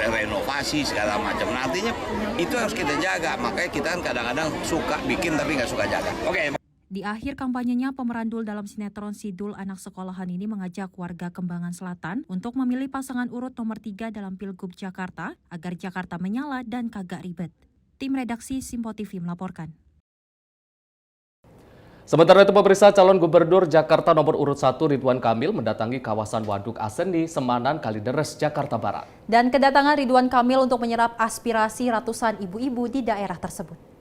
renovasi segala macam. Nah, artinya itu harus kita jaga. Makanya kita kan kadang-kadang suka bikin tapi nggak suka jaga. Oke. Di akhir kampanyenya, pemeran Dul dalam sinetron Sidul Anak Sekolahan ini mengajak warga Kembangan Selatan untuk memilih pasangan urut nomor 3 dalam Pilgub Jakarta agar Jakarta menyala dan kagak ribet. Tim redaksi Sinpo TV melaporkan. Sementara itu pemirsa, calon gubernur Jakarta nomor urut 1 Ridwan Kamil mendatangi kawasan Waduk Aseni, Semanan, Kalideres, Jakarta Barat. Dan kedatangan Ridwan Kamil untuk menyerap aspirasi ratusan ibu-ibu di daerah tersebut.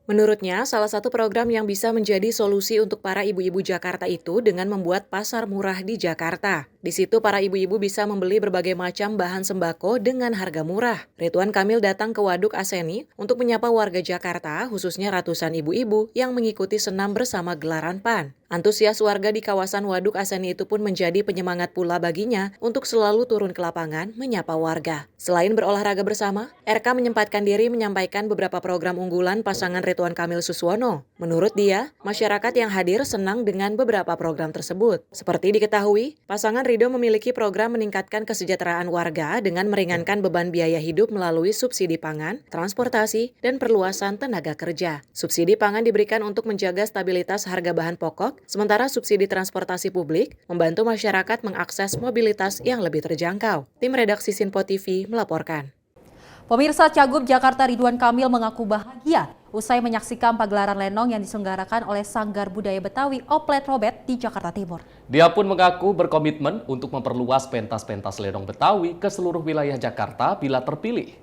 Menurutnya, salah satu program yang bisa menjadi solusi untuk para ibu-ibu Jakarta itu dengan membuat pasar murah di Jakarta. Di situ para ibu-ibu bisa membeli berbagai macam bahan sembako dengan harga murah. Ridwan Kamil datang ke Waduk Aseni untuk menyapa warga Jakarta, khususnya ratusan ibu-ibu yang mengikuti senam bersama gelaran PAN. Antusias warga di kawasan Waduk Aseni itu pun menjadi penyemangat pula baginya untuk selalu turun ke lapangan menyapa warga. Selain berolahraga bersama, RK menyempatkan diri menyampaikan beberapa program unggulan pasangan Ridwan Kamil Suswono. Menurut dia, masyarakat yang hadir senang dengan beberapa program tersebut. Seperti diketahui, pasangan Ridho memiliki program meningkatkan kesejahteraan warga dengan meringankan beban biaya hidup melalui subsidi pangan, transportasi, dan perluasan tenaga kerja. Subsidi pangan diberikan untuk menjaga stabilitas harga bahan pokok, sementara subsidi transportasi publik membantu masyarakat mengakses mobilitas yang lebih terjangkau. Tim redaksi Sinpo TV melaporkan. Pemirsa, Cagup Jakarta Ridwan Kamil mengaku bahagia usai menyaksikan pagelaran lenong yang diselenggarakan oleh Sanggar Budaya Betawi Oplet Robet di Jakarta Timur. Dia pun mengaku berkomitmen untuk memperluas pentas-pentas lenong Betawi ke seluruh wilayah Jakarta bila terpilih.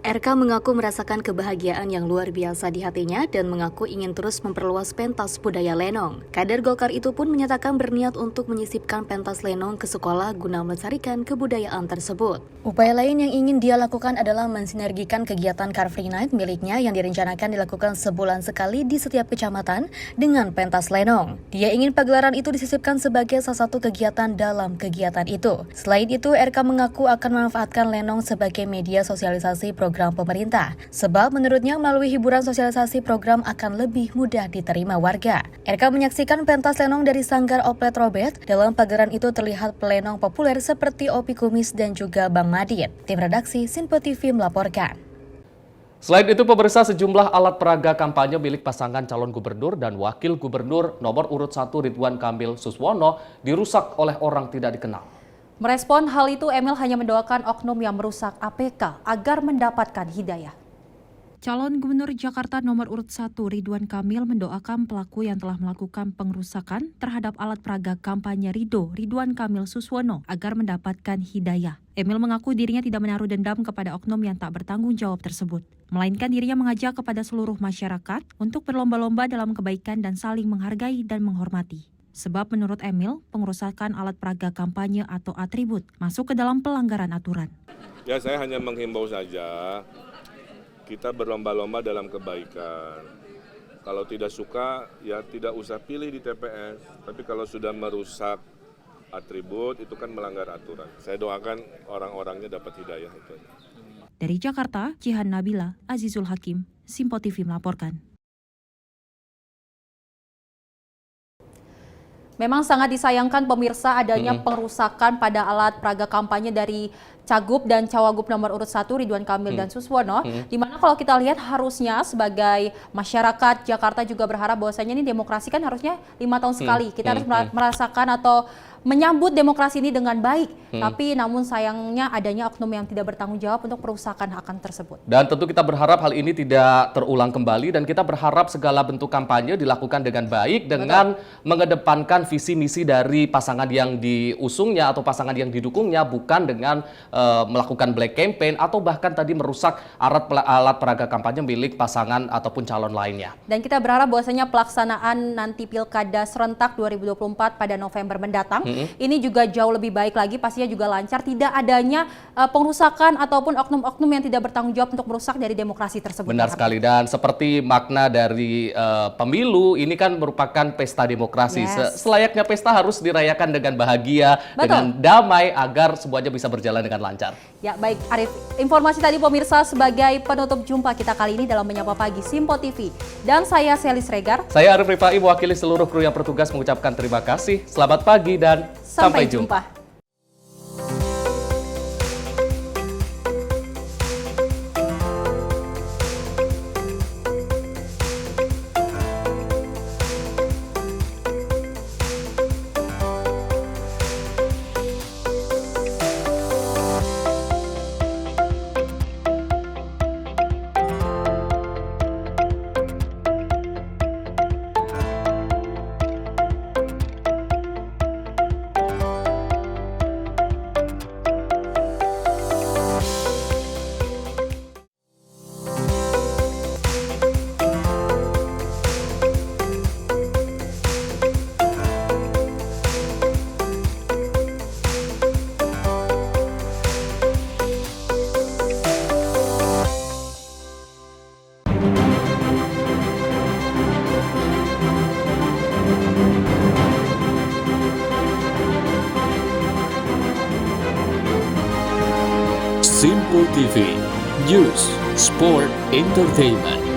RK mengaku merasakan kebahagiaan yang luar biasa di hatinya dan mengaku ingin terus memperluas pentas budaya lenong. Kader Golkar itu pun menyatakan berniat untuk menyisipkan pentas lenong ke sekolah guna melestarikan kebudayaan tersebut. Upaya lain yang ingin dia lakukan adalah mensinergikan kegiatan Car Free Night miliknya yang direncanakan dilakukan sebulan sekali di setiap kecamatan dengan pentas lenong. Dia ingin pagelaran itu disisipkan sebagai salah satu kegiatan dalam kegiatan itu. Selain itu, RK mengaku akan memanfaatkan lenong sebagai media sosialisasi program pemerintah, sebab menurutnya melalui hiburan sosialisasi program akan lebih mudah diterima warga. RK menyaksikan pentas lenong dari Sanggar Oplet Robet. Dalam pagelaran itu terlihat pelenong populer seperti Opi Kumis dan juga Bang Madin. Tim redaksi Sinpo TV melaporkan. Selain itu, pemirsa, sejumlah alat peraga kampanye milik pasangan calon gubernur dan wakil gubernur nomor urut 1 Ridwan Kamil Suswono dirusak oleh orang tidak dikenal. Merespon hal itu, Emil hanya mendoakan oknum yang merusak APK agar mendapatkan hidayah. Calon Gubernur Jakarta nomor urut 1 Ridwan Kamil mendoakan pelaku yang telah melakukan pengerusakan terhadap alat peraga kampanye Ridwan Kamil Suswono agar mendapatkan hidayah. Emil mengaku dirinya tidak menaruh dendam kepada oknum yang tak bertanggung jawab tersebut, melainkan dirinya mengajak kepada seluruh masyarakat untuk berlomba-lomba dalam kebaikan dan saling menghargai dan menghormati. Sebab menurut Emil, pengerusakan alat peraga kampanye atau atribut masuk ke dalam pelanggaran aturan. Ya, saya hanya menghimbau saja, kita berlomba-lomba dalam kebaikan. Kalau tidak suka, ya tidak usah pilih di TPS. Tapi kalau sudah merusak atribut, itu kan melanggar aturan. Saya doakan orang-orangnya dapat hidayah itu. Dari Jakarta, Jihan Nabila, Azizul Hakim, Simpo TV melaporkan. Memang sangat disayangkan pemirsa adanya pengerusakan pada alat peraga kampanye dari Cagup dan Cawagup nomor urut 1 Ridwan Kamil dan Suswono, di mana kalau kita lihat harusnya sebagai masyarakat Jakarta juga berharap bahwasanya ini demokrasi kan harusnya 5 tahun sekali. Kita harus merasakan atau menyambut demokrasi ini dengan baik. Tapi namun sayangnya adanya oknum yang tidak bertanggung jawab untuk perusakan hak tersebut. Dan tentu kita berharap hal ini tidak terulang kembali dan kita berharap segala bentuk kampanye dilakukan dengan baik dengan mengedepankan visi misi dari pasangan yang diusungnya atau pasangan yang didukungnya, bukan dengan melakukan black campaign atau bahkan tadi merusak alat peraga kampanye milik pasangan ataupun calon lainnya. Dan kita berharap bahwasanya pelaksanaan nanti Pilkada serentak 2024 pada November mendatang ini juga jauh lebih baik lagi, pastinya juga lancar, tidak adanya pengerusakan ataupun oknum-oknum yang tidak bertanggung jawab untuk merusak dari demokrasi tersebut. Benar sekali, dan seperti makna dari pemilu ini kan merupakan pesta demokrasi. Selayaknya pesta harus dirayakan dengan bahagia, dengan damai agar semuanya bisa berjalan dengan lancar. Ya baik Arif, informasi tadi pemirsa sebagai penutup jumpa kita kali ini dalam Menyapa Pagi Simpo TV. Dan saya Selis Regar. Saya Arif Rifai mewakili seluruh kru yang bertugas mengucapkan terima kasih. Selamat pagi dan sampai jumpa. Simpo TV, News, Sport, Entertainment.